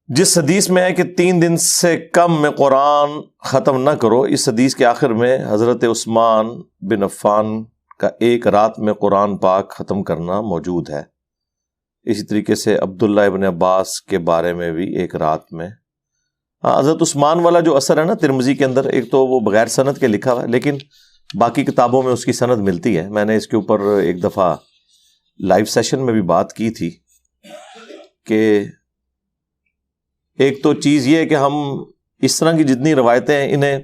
جس حدیث میں ہے کہ 3 دن سے کم میں قرآن ختم نہ کرو، اس حدیث کے آخر میں حضرت عثمان بن عفان کا ایک رات میں قرآن پاک ختم کرنا موجود ہے۔ اسی طریقے سے عبداللہ ابن عباس کے بارے میں بھی ایک رات میں۔ حضرت عثمان والا جو اثر ہے نا ترمذی کے اندر، ایک تو وہ بغیر سند کے لکھا ہوا ہے، لیکن باقی کتابوں میں اس کی سند ملتی ہے۔ میں نے اس کے اوپر ایک دفعہ لائیو سیشن میں بھی بات کی تھی کہ ایک تو چیز یہ ہے کہ ہم اس طرح کی جتنی روایتیں ہیں انہیں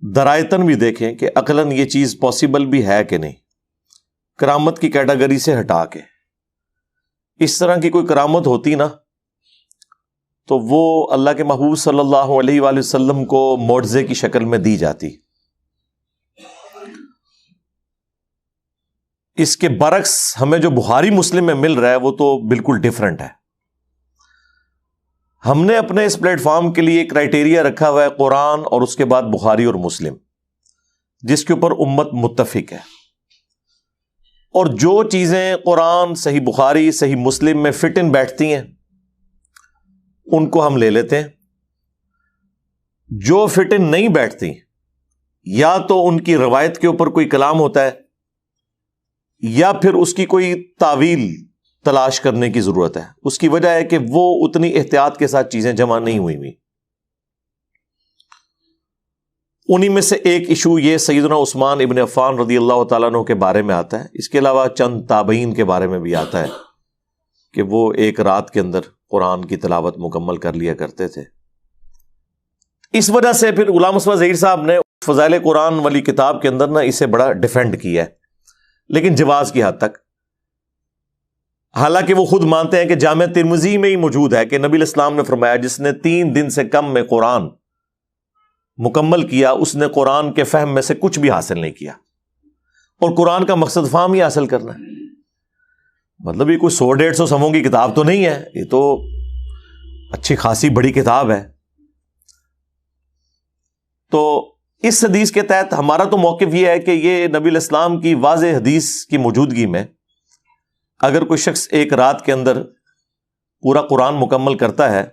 درایتاً بھی دیکھیں کہ عقلاً یہ چیز پاسبل بھی ہے کہ نہیں، کرامت کی کیٹیگری سے ہٹا کے۔ اس طرح کی کوئی کرامت ہوتی نا تو وہ اللہ کے محبوب صلی اللہ علیہ وآلہ وسلم کو معجزے کی شکل میں دی جاتی۔ اس کے برعکس ہمیں جو بخاری مسلم میں مل رہا ہے وہ تو بالکل ڈیفرنٹ ہے۔ ہم نے اپنے اس پلیٹ فارم کے لیے کرائیٹیریا رکھا ہوا ہے قرآن اور اس کے بعد بخاری اور مسلم، جس کے اوپر امت متفق ہے، اور جو چیزیں قرآن صحیح بخاری صحیح مسلم میں فٹ ان بیٹھتی ہیں ان کو ہم لے لیتے ہیں۔ جو فٹ ان نہیں بیٹھتی یا تو ان کی روایت کے اوپر کوئی کلام ہوتا ہے یا پھر اس کی کوئی تعویل تلاش کرنے کی ضرورت ہے۔ اس کی وجہ ہے کہ وہ اتنی احتیاط کے ساتھ چیزیں جمع نہیں ہوئی۔ انہی میں سے ایک ایشو یہ سیدنا عثمان ابن عفان رضی اللہ تعالیٰ عنہ کے بارے میں آتا ہے۔ اس کے علاوہ چند تابعین کے بارے میں بھی آتا ہے کہ وہ ایک رات کے اندر قرآن کی تلاوت مکمل کر لیا کرتے تھے۔ اس وجہ سے پھر غلام مصطفیٰ ظہیر صاحب نے فضائل قرآن والی کتاب کے اندر نا اسے بڑا ڈیفینڈ کیا ہے، لیکن جواز کی حد تک۔ حالانکہ وہ خود مانتے ہیں کہ جامع ترمذی میں ہی موجود ہے کہ نبی الاسلام نے فرمایا جس نے 3 دن سے کم میں قرآن مکمل کیا اس نے قرآن کے فہم میں سے کچھ بھی حاصل نہیں کیا، اور قرآن کا مقصد فہم ہی حاصل کرنا ہے۔ مطلب یہ کوئی 100-150 صفحوں کی کتاب تو نہیں ہے، یہ تو اچھی خاصی بڑی کتاب ہے۔ تو اس حدیث کے تحت ہمارا تو موقف یہ ہے کہ یہ نبی الاسلام کی واضح حدیث کی موجودگی میں اگر کوئی شخص ایک رات کے اندر پورا قرآن مکمل کرتا ہے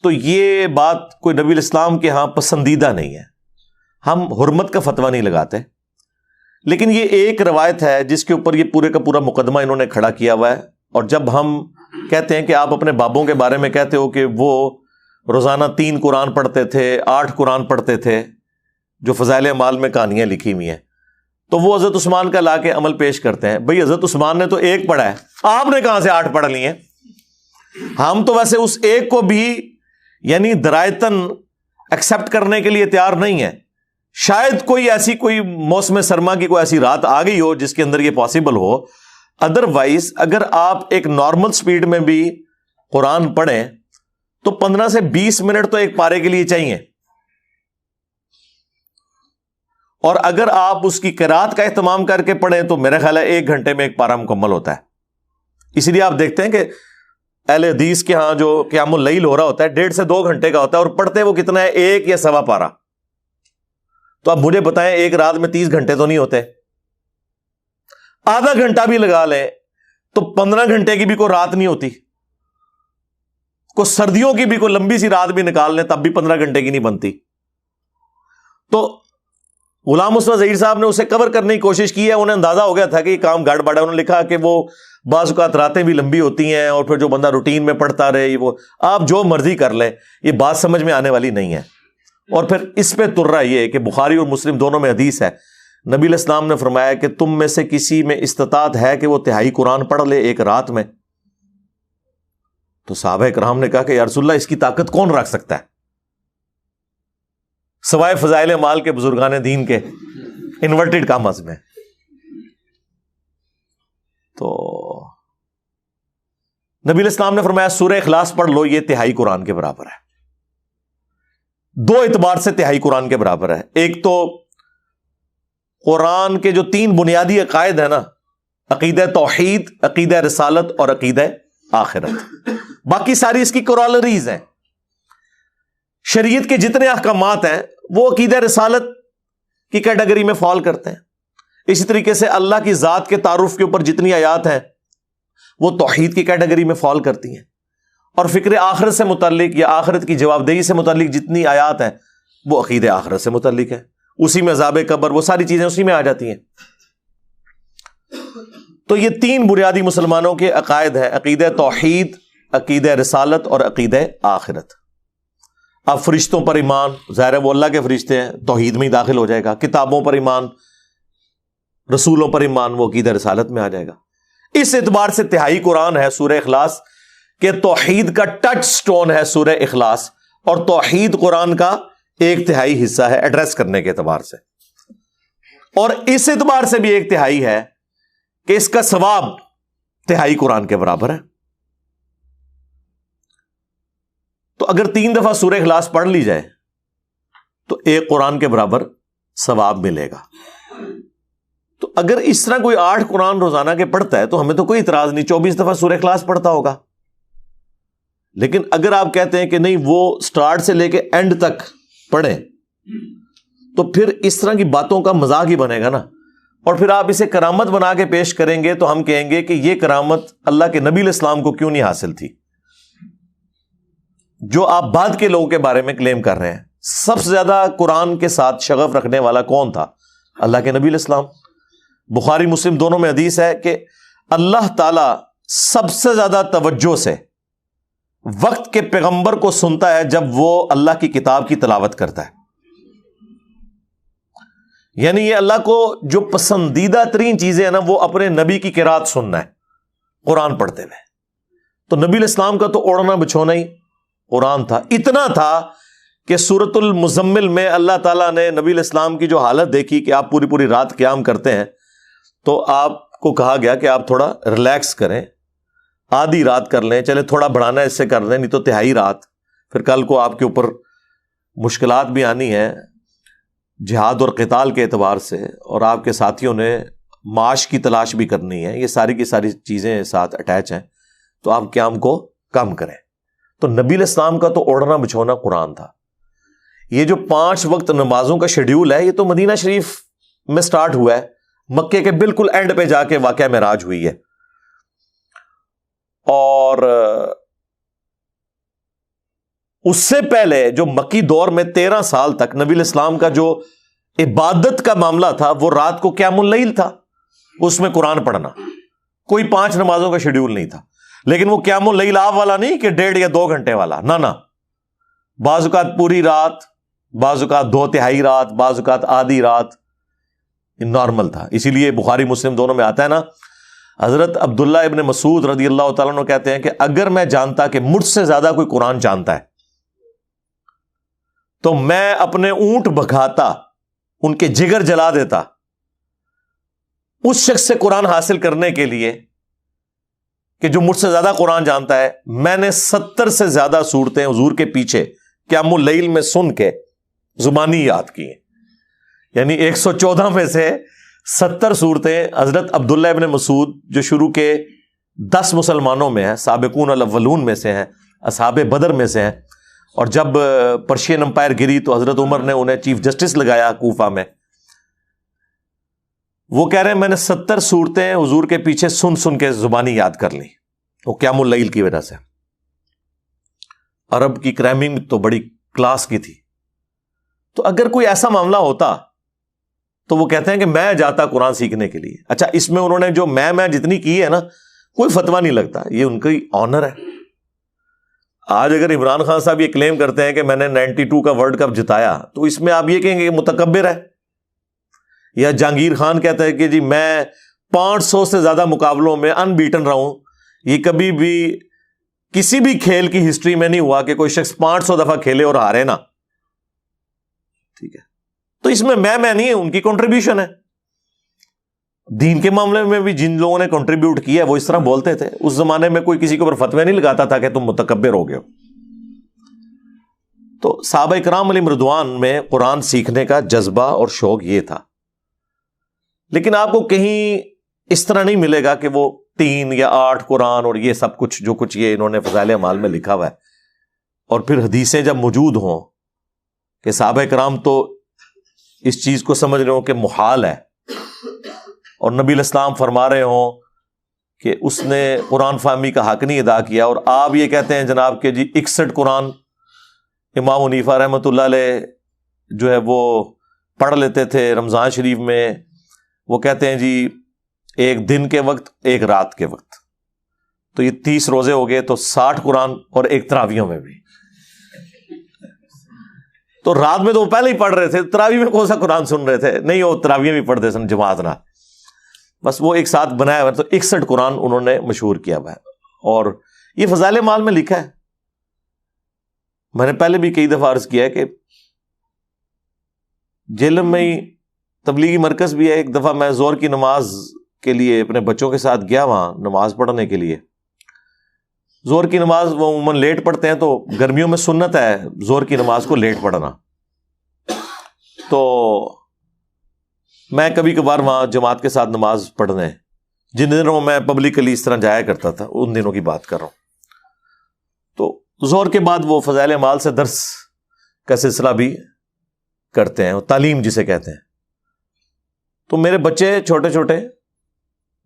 تو یہ بات کوئی نبی الاسلام کے ہاں پسندیدہ نہیں ہے۔ ہم حرمت کا فتویٰ نہیں لگاتے، لیکن یہ ایک روایت ہے جس کے اوپر یہ پورے کا پورا مقدمہ انہوں نے کھڑا کیا ہوا ہے۔ اور جب ہم کہتے ہیں کہ آپ اپنے بابوں کے بارے میں کہتے ہو کہ وہ روزانہ 3 قرآن پڑھتے تھے، 8 قرآن پڑھتے تھے، جو فضائل اعمال میں کہانیاں لکھی ہوئی ہیں، تو وہ حضرت عثمان کا لا کے عمل پیش کرتے ہیں۔ بھئی حضرت عثمان نے تو 1 پڑھا ہے، آپ نے کہاں سے 8 پڑھ لی ہیں؟ ہم تو ویسے اس 1 کو بھی یعنی درایتاً ایکسپٹ کرنے کے لیے تیار نہیں ہے۔ شاید کوئی موسم سرما کی کوئی ایسی رات آ گئی ہو جس کے اندر یہ پاسبل ہو، ادروائز اگر آپ ایک نارمل سپیڈ میں بھی قرآن پڑھیں تو 15 سے 20 منٹ تو ایک پارے کے لیے چاہیے، اور اگر آپ اس کی قرات کا اہتمام کر کے پڑھیں تو میرا خیال ہے 1 گھنٹے میں ایک پارہ مکمل ہوتا ہے۔ اسی لیے آپ دیکھتے ہیں کہ اہل حدیث کے ہاں جو قیام اللیل ہو رہا ہوتا ہے 1.5 سے 2 گھنٹے کا ہوتا ہے، اور پڑھتے وہ کتنا ہے 1 یا 1.25 پارہ۔ تو آپ مجھے بتائیں ایک رات میں 30 گھنٹے تو نہیں ہوتے، آدھا گھنٹہ بھی لگا لیں تو 15 گھنٹے کی بھی کوئی رات نہیں ہوتی۔ کوئی سردیوں کی بھی کوئی لمبی سی رات بھی نکال لیں تب بھی 15 گھنٹے کی نہیں بنتی۔ تو غلام مصطفیٰ ظہیر صاحب نے اسے کور کرنے کی کوشش کی ہے، انہیں اندازہ ہو گیا تھا کہ یہ کام گڑ بڑا ہے۔ انہوں نے لکھا کہ وہ بعض اوقات راتیں بھی لمبی ہوتی ہیں اور پھر جو بندہ روٹین میں پڑھتا رہے، وہ آپ جو مرضی کر لیں، یہ بات سمجھ میں آنے والی نہیں ہے۔ اور پھر اس پہ تر رہا یہ کہ بخاری اور مسلم دونوں میں حدیث ہے، نبی علیہ السلام نے فرمایا کہ تم میں سے کسی میں استطاعت ہے کہ وہ 1/3 قرآن پڑھ لے ایک رات میں؟ تو صحابہ کرام نے کہا کہ یا رسول اللہ اس کی طاقت کون رکھ سکتا ہے سوائے فضائل اعمال کے بزرگان دین کے، انورٹڈ کامز میں۔ تو نبی علیہ السلام نے فرمایا سورہ اخلاص پڑھ لو، یہ 1/3 قرآن کے برابر ہے۔ 2 اعتبار سے 1/3 قرآن کے برابر ہے۔ ایک تو قرآن کے جو 3 بنیادی عقائد ہیں نا، عقیدہ توحید، عقیدہ رسالت اور عقیدہ آخرت، باقی ساری اس کی کورالریز ہیں۔ شریعت کے جتنے احکامات ہیں وہ عقیدہ رسالت کی کیٹیگری میں فال کرتے ہیں۔ اسی طریقے سے اللہ کی ذات کے تعارف کے اوپر جتنی آیات ہیں وہ توحید کی کیٹیگری میں فال کرتی ہیں۔ اور فکر آخرت سے متعلق یا آخرت کی جواب دہی سے متعلق جتنی آیات ہیں وہ عقید آخرت سے متعلق ہے، اسی میں عذاب قبر، وہ ساری چیزیں اسی میں آ جاتی ہیں۔ تو یہ تین بنیادی مسلمانوں کے عقائد ہیں، عقیدہ توحید، عقیدہ رسالت اور عقیدہ آخرت۔ اب فرشتوں پر ایمان، ظاہر ہے وہ اللہ کے فرشتے ہیں، توحید میں ہی داخل ہو جائے گا۔ کتابوں پر ایمان، رسولوں پر ایمان، وہ عقیدہ رسالت میں آ جائے گا۔ اس اعتبار سے تہائی قرآن ہے سورہ اخلاص کہ توحید کا ٹچ سٹون ہے سورہ اخلاص، اور توحید قرآن کا ایک تہائی حصہ ہے ایڈریس کرنے کے اعتبار سے، اور اس اعتبار سے بھی ایک تہائی ہے کہ اس کا ثواب تہائی قرآن کے برابر ہے۔ تو اگر 3 دفعہ سورہ اخلاص پڑھ لی جائے تو ایک قرآن کے برابر ثواب ملے گا۔ تو اگر اس طرح کوئی 8 قرآن روزانہ کے پڑھتا ہے تو ہمیں تو کوئی اعتراض نہیں، 24 دفعہ سورہ اخلاص پڑھتا ہوگا۔ لیکن اگر آپ کہتے ہیں کہ نہیں وہ سٹارٹ سے لے کے اینڈ تک پڑھیں تو پھر اس طرح کی باتوں کا مذاق ہی بنے گا نا، اور پھر آپ اسے کرامت بنا کے پیش کریں گے تو ہم کہیں گے کہ یہ کرامت اللہ کے نبی علیہ السلام کو کیوں نہیں حاصل تھی؟ جو آپ بعد کے لوگوں کے بارے میں کلیم کر رہے ہیں۔ سب سے زیادہ قرآن کے ساتھ شغف رکھنے والا کون تھا؟ اللہ کے نبی علیہ السلام۔ بخاری مسلم دونوں میں حدیث ہے کہ اللہ تعالی سب سے زیادہ توجہ سے وقت کے پیغمبر کو سنتا ہے جب وہ اللہ کی کتاب کی تلاوت کرتا ہے۔ یعنی یہ اللہ کو جو پسندیدہ ترین چیزیں ہیں نا، وہ اپنے نبی کی قرات سننا ہے قرآن پڑھتے ہوئے۔ تو نبی علیہ السلام کا تو اوڑھنا بچھونا ہی قرآن تھا، اتنا تھا کہ سورۃ المزمل میں اللہ تعالیٰ نے نبی علیہ السلام کی جو حالت دیکھی کہ آپ پوری پوری رات قیام کرتے ہیں، تو آپ کو کہا گیا کہ آپ تھوڑا ریلیکس کریں، آدھی رات کر لیں، چلے تھوڑا بڑھانا اس سے کر لیں، نہیں تو تہائی رات، پھر کل کو آپ کے اوپر مشکلات بھی آنی ہے جہاد اور قتال کے اعتبار سے، اور آپ کے ساتھیوں نے معاش کی تلاش بھی کرنی ہے، یہ ساری کی ساری چیزیں ساتھ اٹیچ ہیں، تو آپ قیام کو کم کریں۔ تو نبی علیہ السلام کا تو اوڑھنا بچھونا قرآن تھا۔ یہ جو 5 وقت نمازوں کا شیڈیول ہے، یہ تو مدینہ شریف میں سٹارٹ ہوا ہے، مکے کے بالکل اینڈ پہ جا کے واقعہ معراج ہوئی ہے، اور اس سے پہلے جو مکی دور میں 13 سال تک نبی علیہ السلام کا جو عبادت کا معاملہ تھا وہ رات کو قیام اللیل تھا، اس میں قرآن پڑھنا، کوئی 5 نمازوں کا شیڈیول نہیں تھا۔ لیکن وہ قیام اللیل آپ والا نہیں کہ 1.5 یا 2 گھنٹے والا، نہ بعض اوقات پوری رات، بعض اوقات 2/3 رات، بعض اوقات آدھی رات، نارمل تھا۔ اسی لیے بخاری مسلم دونوں میں آتا ہے نا، حضرت عبداللہ ابن مسعود رضی اللہ تعالیٰ عنہ کہتے ہیں کہ اگر میں جانتا کہ مجھ سے زیادہ کوئی قرآن جانتا ہے تو میں اپنے اونٹ بھگاتا، ان کے جگر جلا دیتا اس شخص سے قرآن حاصل کرنے کے لیے کہ جو مجھ سے زیادہ قرآن جانتا ہے۔ میں نے 70 سے زیادہ صورتیں حضور کے پیچھے قیام اللیل میں سن کے زبانی یاد کی ہیں، یعنی 114 میں سے 70 صورتیں حضرت عبداللہ ابن مسعود جو شروع کے 10 مسلمانوں میں ہیں، سابقون الاولون میں سے ہیں، اصحاب بدر میں سے ہیں، اور جب پرشین امپائر گری تو حضرت عمر نے انہیں چیف جسٹس لگایا کوفہ میں۔ وہ کہہ رہے ہیں میں نے 70 صورتیں حضور کے پیچھے سن سن کے زبانی یاد کر لی، وہ قیام اللیل کی وجہ سے۔ عرب کی کرائمنگ تو بڑی کلاس کی تھی۔ تو اگر کوئی ایسا معاملہ ہوتا تو وہ کہتے ہیں کہ میں جاتا قرآن سیکھنے کے لیے۔ اچھا، اس میں انہوں نے جو میں جتنی کی ہے نا، کوئی فتویٰ نہیں لگتا، یہ ان کی آنر ہے۔ آج اگر عمران خان صاحب یہ کلیم کرتے ہیں کہ میں نے 92 کا ورلڈ کپ جتایا، تو اس میں آپ یہ کہیں گے کہ متکبر ہے۔ یا جہانگیر خان کہتا ہے کہ جی میں 500 سے زیادہ مقابلوں میں ان بیٹن رہا ہوں، یہ کبھی بھی کسی بھی کھیل کی ہسٹری میں نہیں ہوا کہ کوئی شخص 500 دفعہ کھیلے اور ہارے نا۔ ٹھیک ہے، تو اس میں نہیں ہے، ان کی کنٹریبیوشن ہے۔ دین کے معاملے میں بھی جن لوگوں نے کنٹریبیوٹ کیا ہے وہ اس طرح بولتے تھے۔ اس زمانے میں کوئی کسی کے اوپر فتوی نہیں لگاتا تھا کہ تم متکبر ہو گئے ہو۔ تو صحابہ کرام علیہم رضوان میں قرآن سیکھنے کا جذبہ اور شوق یہ تھا، لیکن آپ کو کہیں اس طرح نہیں ملے گا کہ وہ 3 یا 8 قرآن اور یہ سب کچھ جو کچھ یہ انہوں نے فضائل اعمال میں لکھا ہوا ہے، اور پھر حدیثیں جب موجود ہوں کہ صحابہ کرام تو اس چیز کو سمجھ رہے ہوں کہ محال ہے، اور نبی علیہ السلام فرما رہے ہوں کہ اس نے قرآن فہمی کا حق نہیں ادا کیا، اور آپ یہ کہتے ہیں جناب کہ جی 61 قرآن امام حنیفہ رحمۃ اللہ علیہ جو ہے وہ پڑھ لیتے تھے رمضان شریف میں، وہ کہتے ہیں جی ایک دن کے وقت ایک رات کے وقت، تو یہ 30 روزے ہو گئے، تو 60 قرآن اور ایک تراویحوں میں بھی۔ تو رات میں تو وہ پہلے ہی پڑھ رہے تھے، تراویح میں کون سا قرآن سن رہے تھے؟ نہیں، وہ تراویح بھی پڑھتے سن جماعت نہ، بس وہ ایک ساتھ بنایا ہوا ہے۔ تو 61 قرآن انہوں نے مشہور کیا ہوا ہے، اور یہ فضائل اعمال میں لکھا ہے۔ میں نے پہلے بھی کئی دفعہ عرض کیا ہے کہ جیلم میں ہی تبلیغی مرکز بھی ہے۔ ایک دفعہ میں ظہر کی نماز کے لیے اپنے بچوں کے ساتھ گیا وہاں نماز پڑھنے کے لیے۔ ظہر کی نماز وہ عموماً لیٹ پڑھتے ہیں، تو گرمیوں میں سنت ہے ظہر کی نماز کو لیٹ پڑھنا، تو میں کبھی کبھار وہاں جماعت کے ساتھ نماز پڑھنے، جن دنوں میں پبلکلی اس طرح جایا کرتا تھا ان دنوں کی بات کر رہا ہوں، تو ظہر کے بعد وہ فضائل اعمال سے درس کا سلسلہ بھی کرتے ہیں، تعلیم جسے کہتے ہیں۔ تو میرے بچے چھوٹے چھوٹے،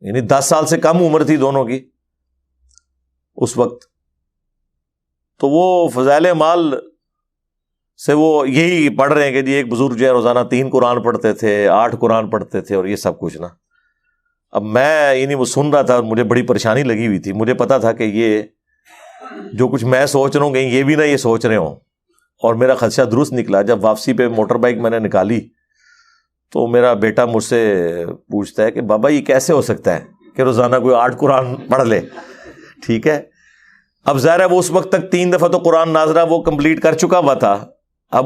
یعنی 10 سال سے کم عمر تھی دونوں کی اس وقت، تو وہ فضائل اعمال سے وہ یہی پڑھ رہے ہیں کہ جی ایک بزرگ جو ہے روزانہ 3 قرآن پڑھتے تھے، 8 قرآن پڑھتے تھے، اور یہ سب کچھ نا۔ اب میں یعنی وہ سن رہا تھا اور مجھے بڑی پریشانی لگی ہوئی تھی، مجھے پتا تھا کہ یہ جو کچھ میں سوچ رہا ہوں کہیں یہ بھی نہ یہ سوچ رہے ہوں، اور میرا خدشہ درست نکلا۔ جب واپسی پہ موٹر بائک میں نے نکالی تو میرا بیٹا مجھ سے پوچھتا ہے کہ بابا یہ کیسے ہو سکتا ہے کہ روزانہ کوئی 8 قرآن پڑھ لے؟ ٹھیک ہے، اب ظاہر ہے وہ اس وقت تک 3 دفعہ تو قرآن ناظرہ وہ کمپلیٹ کر چکا ہوا تھا، اب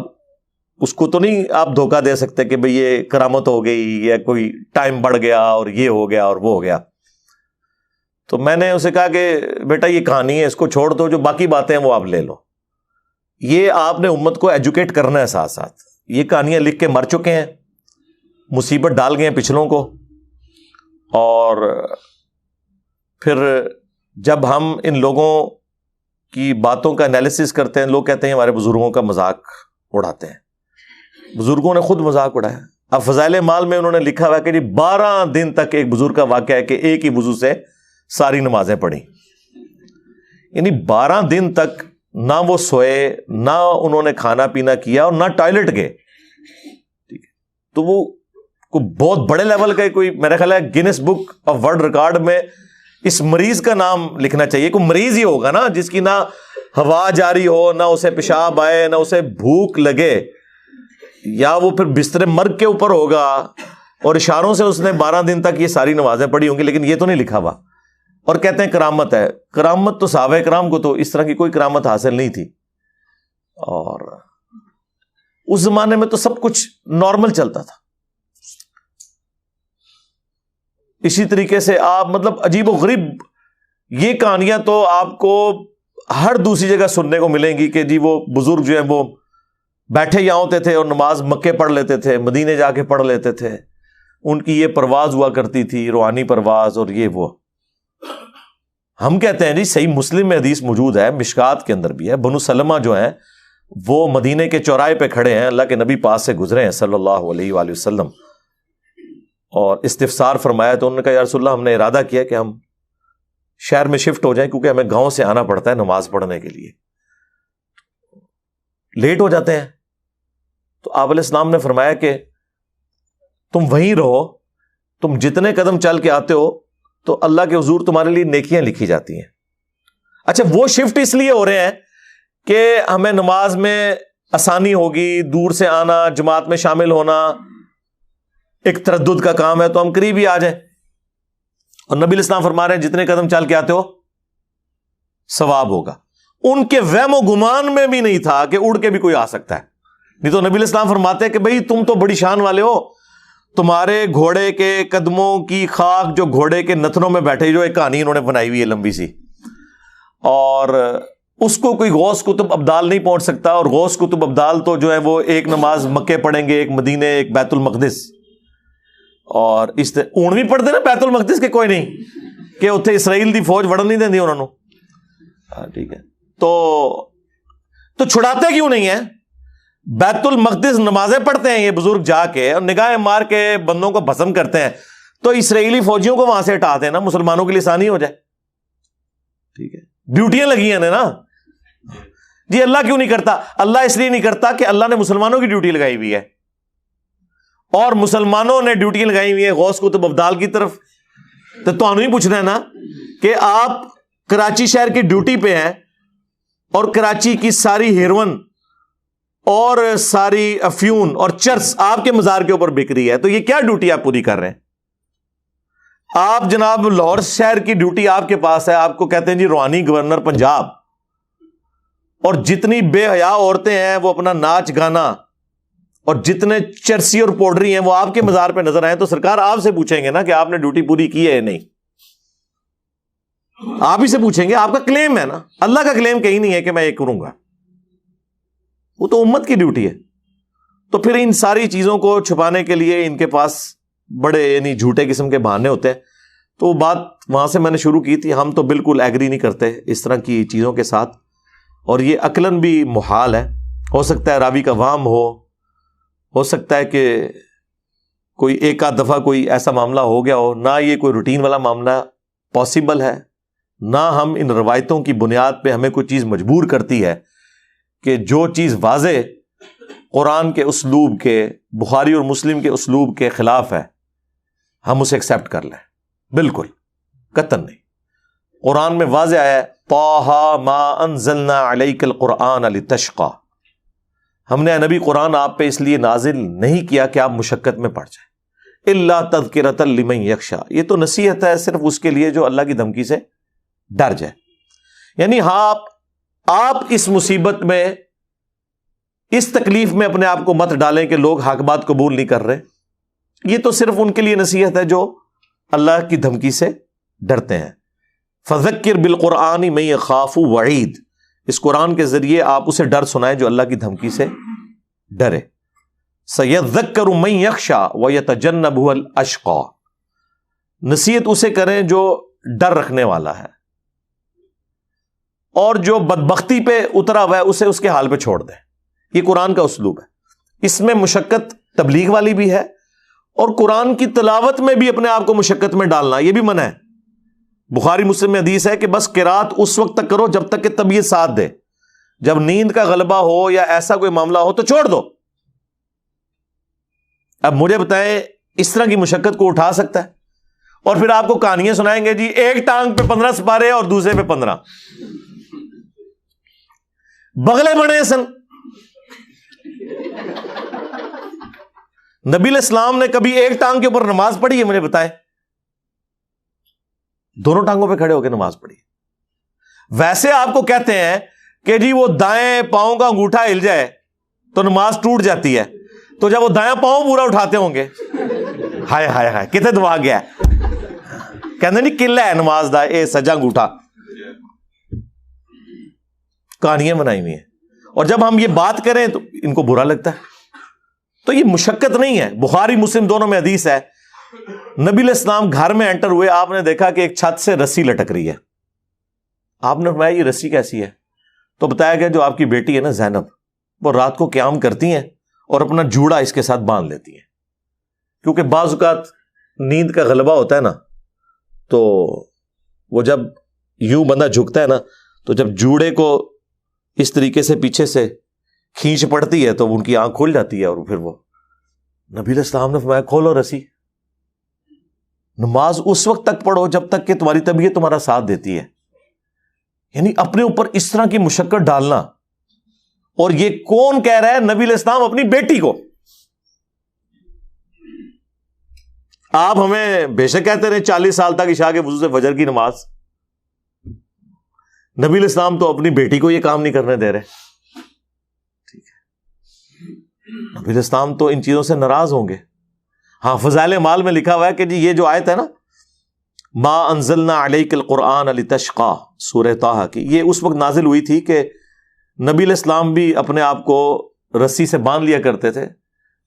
اس کو تو نہیں آپ دھوکہ دے سکتے کہ بھئی یہ کرامت ہو گئی یا کوئی ٹائم بڑھ گیا اور یہ ہو گیا اور وہ ہو گیا۔ تو میں نے اسے کہا کہ بیٹا یہ کہانی ہے، اس کو چھوڑ دو، جو باقی باتیں ہیں وہ آپ لے لو۔ یہ آپ نے امت کو ایجوکیٹ کرنا ہے، ساتھ ساتھ یہ کہانیاں لکھ کے مر چکے ہیں، مصیبت ڈال گئے ہیں پچھلوں کو، اور پھر جب ہم ان لوگوں کی باتوں کا انالیسس کرتے ہیں، لوگ کہتے ہیں ہمارے بزرگوں کا مذاق اڑاتے ہیں۔ بزرگوں نے خود مذاق اڑایا۔ اب فضائل مال میں انہوں نے لکھا ہوا کہ 12 دن تک ایک بزرگ کا واقعہ ہے کہ ایک ہی وضو سے ساری نمازیں پڑھی، یعنی 12 دن تک نہ وہ سوئے، نہ انہوں نے کھانا پینا کیا، اور نہ ٹوائلٹ گئے۔ تو وہ کوئی بہت بڑے لیول کا کوئی، میرا خیال ہے grains book of world record میں اس مریض کا نام لکھنا چاہیے۔ کوئی مریض ہی ہوگا نا جس کی نہ ہوا جاری ہو، نہ اسے پیشاب آئے، نہ اسے بھوک لگے، یا وہ پھر بستر مرگ کے اوپر ہوگا، اور اشاروں سے اس نے 12 دن تک یہ ساری نمازیں پڑھی ہوں گی، لیکن یہ تو نہیں لکھا ہوا، اور کہتے ہیں کرامت ہے۔ کرامت تو صحابہ کرام کو تو اس طرح کی کوئی کرامت حاصل نہیں تھی، اور اس زمانے میں تو سب کچھ نارمل چلتا تھا۔ اسی طریقے سے آپ مطلب عجیب و غریب یہ کہانیاں تو آپ کو ہر دوسری جگہ سننے کو ملیں گی کہ جی وہ بزرگ جو ہیں وہ بیٹھے یہاں ہوتے تھے اور نماز مکے پڑھ لیتے تھے، مدینے جا کے پڑھ لیتے تھے، ان کی یہ پرواز ہوا کرتی تھی، روحانی پرواز، اور یہ وہ۔ ہم کہتے ہیں جی صحیح مسلم میں حدیث موجود ہے، مشکات کے اندر بھی ہے، بنو سلمہ جو ہیں وہ مدینے کے چوراہے پہ کھڑے ہیں، اللہ کے نبی پاس سے گزرے ہیں صلی اللہ علیہ وآلہ وسلم، اور استفسار فرمایا تو انہوں نے کہا یا رسول اللہ ہم نے ارادہ کیا کہ ہم شہر میں شفٹ ہو جائیں، کیونکہ ہمیں گاؤں سے آنا پڑتا ہے نماز پڑھنے کے لیے، لیٹ ہو جاتے ہیں۔ تو آپ علیہ السلام نے فرمایا کہ تم وہیں رہو، تم جتنے قدم چل کے آتے ہو تو اللہ کے حضور تمہارے لیے نیکیاں لکھی جاتی ہیں۔ اچھا وہ شفٹ اس لیے ہو رہے ہیں کہ ہمیں نماز میں آسانی ہوگی، دور سے آنا، جماعت میں شامل ہونا ایک تردد کا کام ہے، تو ہم قریب ہی آ جائیں۔ اور نبی الاسلام فرما رہے ہیں جتنے قدم چل کے آتے ہو ثواب ہوگا۔ ان کے وہم و گمان میں بھی نہیں تھا کہ اڑ کے بھی کوئی آ سکتا ہے، نہیں تو نبی الاسلام فرماتے ہیں کہ بھئی تم تو بڑی شان والے ہو، تمہارے گھوڑے کے قدموں کی خاک جو گھوڑے کے نتنوں میں بیٹھے، جو ایک کہانی انہوں نے بنائی ہوئی ہے لمبی سی، اور اس کو کوئی غوث کتب ابدال نہیں پہنچ سکتا، اور غوث کتب ابدال تو جو ہے وہ ایک نماز مکے پڑھیں گے، ایک مدینے، ایک بیت المقدس، اور اس اونوی پڑھتے نا بیت المقدس کے کوئی نہیں کہ اتنے اسرائیل دی فوج وڑن نہیں دینی انہوں نے، ٹھیک ہے، تو چھڑاتے کیوں نہیں ہیں؟ بیت المقدس نمازیں پڑھتے ہیں یہ بزرگ جا کے، اور نگاہیں مار کے بندوں کو بھسم کرتے ہیں، تو اسرائیلی فوجیوں کو وہاں سے ہٹا دینا, مسلمانوں کے لیے آسانی ہو جائے. ٹھیک ہے, ڈیوٹیاں لگی ہیں نا جی. اللہ کیوں نہیں کرتا؟ اللہ اس لیے نہیں کرتا کہ اللہ نے مسلمانوں کی ڈیوٹی لگائی ہوئی ہے, اور مسلمانوں نے ڈیوٹی لگائی ہوئی ہے غوث قطب ابدال کی طرف. تو تمہیں ہی پوچھنا ہے نا کہ آپ کراچی شہر کی ڈیوٹی پہ ہیں اور کراچی کی ساری ہیروئن اور ساری افیون اور چرس آپ کے مزار کے اوپر بک رہی ہے, تو یہ کیا ڈیوٹی آپ پوری کر رہے ہیں؟ آپ جناب لاہور شہر کی ڈیوٹی آپ کے پاس ہے, آپ کو کہتے ہیں جی روحانی گورنر پنجاب, اور جتنی بے حیا عورتیں ہیں وہ اپنا ناچ گانا, اور جتنے چرسی اور پاؤڈری ہیں وہ آپ کے مزار پہ نظر آئے, تو سرکار آپ سے پوچھیں گے نا کہ آپ نے ڈیوٹی پوری کی ہے یا نہیں. آپ ہی سے پوچھیں گے, آپ کا کلیم ہے نا. اللہ کا کلیم کہیں نہیں ہے کہ میں یہ کروں گا, وہ تو امت کی ڈیوٹی ہے. تو پھر ان ساری چیزوں کو چھپانے کے لیے ان کے پاس بڑے یعنی جھوٹے قسم کے بہانے ہوتے ہیں. تو وہ بات وہاں سے میں نے شروع کی تھی. ہم تو بالکل ایگری نہیں کرتے اس طرح کی چیزوں کے ساتھ, اور یہ عقلاً بھی محال ہے. ہو سکتا ہے راوی کا وہم ہو سکتا ہے کہ کوئی ایک آدھ دفعہ کوئی ایسا معاملہ ہو گیا ہو, نہ یہ کوئی روٹین والا معاملہ پاسبل ہے, نہ ہم ان روایتوں کی بنیاد پہ ہمیں کوئی چیز مجبور کرتی ہے کہ جو چیز واضح قرآن کے اسلوب کے, بخاری اور مسلم کے اسلوب کے خلاف ہے ہم اسے ایکسیپٹ کر لیں. بالکل قطعاً نہیں. قرآن میں واضح آیا ہے طٰہٰ ما انزلنا علیک القرآن لتشقیٰ, ہم نے نبی قرآن آپ پہ اس لیے نازل نہیں کیا کہ آپ مشقت میں پڑ جائیں. الا تذکرۃ لمن یخشیٰ, یہ تو نصیحت ہے صرف اس کے لیے جو اللہ کی دھمکی سے ڈر جائے. یعنی ہاں آپ اس مصیبت میں, اس تکلیف میں اپنے آپ کو مت ڈالیں کہ لوگ حق بات قبول نہیں کر رہے. یہ تو صرف ان کے لیے نصیحت ہے جو اللہ کی دھمکی سے ڈرتے ہیں. فذکر بالقرآن من یخاف وعید, اس قرآن کے ذریعے آپ اسے ڈر سنائیں جو اللہ کی دھمکی سے ڈرے. سیذکر من یخشیٰ ویتجنبہ الاشقیٰ, نصیحت اسے کریں جو ڈر رکھنے والا ہے, اور جو بدبختی پہ اترا ہوا ہے اسے اس کے حال پہ چھوڑ دیں. یہ قرآن کا اسلوب ہے. اس میں مشقت تبلیغ والی بھی ہے, اور قرآن کی تلاوت میں بھی اپنے آپ کو مشقت میں ڈالنا یہ بھی منع ہے. بخاری مسلم میں حدیث ہے کہ بس قرات اس وقت تک کرو جب تک کہ طبیعت ساتھ دے, جب نیند کا غلبہ ہو یا ایسا کوئی معاملہ ہو تو چھوڑ دو. اب مجھے بتائیں اس طرح کی مشقت کو اٹھا سکتا ہے؟ اور پھر آپ کو کہانیاں سنائیں گے جی ایک ٹانگ پہ 15 سپارے اور دوسرے پہ 15, بغلے بڑے سن. نبی علیہ السلام نے کبھی ایک ٹانگ کے اوپر نماز پڑھی ہے؟ مجھے بتائیں. دونوں ٹانگوں پہ کھڑے ہو کے نماز پڑھی. ویسے آپ کو کہتے ہیں کہ جی وہ دائیں پاؤں کا انگوٹھا ہل جائے تو نماز ٹوٹ جاتی ہے, تو جب وہ دائیں پاؤں پورا اٹھاتے ہوں گے, ہائے ہائے ہائے کتنے دعا گیا, کہتے نہیں قلعہ ہے نماز دا اے سجا انگوٹھا. کہانیاں بنائی ہوئی ہیں, اور جب ہم یہ بات کریں تو ان کو برا لگتا ہے. تو یہ مشقت نہیں ہے. بخاری مسلم دونوں میں حدیث ہے, نبی علیہ السلام گھر میں انٹر ہوئے, آپ نے دیکھا کہ ایک چھت سے رسی لٹک رہی ہے. آپ نے فرمایا یہ رسی کیسی ہے؟ تو بتایا گیا جو آپ کی بیٹی ہے نا زینب, وہ رات کو قیام کرتی ہیں اور اپنا جوڑا اس کے ساتھ باندھ لیتی ہیں, کیونکہ بعض اوقات نیند کا غلبہ ہوتا ہے نا, تو وہ جب یوں بندہ جھکتا ہے نا, تو جب جوڑے کو اس طریقے سے پیچھے سے کھینچ پڑتی ہے تو ان کی آنکھ کھل جاتی ہے, اور پھر وہ نبی علیہ السلام نے فرمایا کھولو رسی. نماز اس وقت تک پڑھو جب تک کہ تمہاری طبیعت تمہارا ساتھ دیتی ہے. یعنی اپنے اوپر اس طرح کی مشقت ڈالنا, اور یہ کون کہہ رہا ہے؟ نبی علیہ السلام اپنی بیٹی کو. آپ ہمیں بے شک کہتے رہے 40 سال تک عشاء کے وضو سے فجر کی نماز, نبی علیہ السلام تو اپنی بیٹی کو یہ کام نہیں کرنے دے رہے. ٹھیک ہے, نبی علیہ السلام تو ان چیزوں سے ناراض ہوں گے. ہاں فضائل مال میں لکھا ہوا ہے کہ جی یہ جو آیت ہے نا ما انزلنا علیک القرآن لتشقیٰ, سورہ طٰہٰ کی, یہ اس وقت نازل ہوئی تھی کہ نبی علیہ السلام بھی اپنے آپ کو رسی سے باندھ لیا کرتے تھے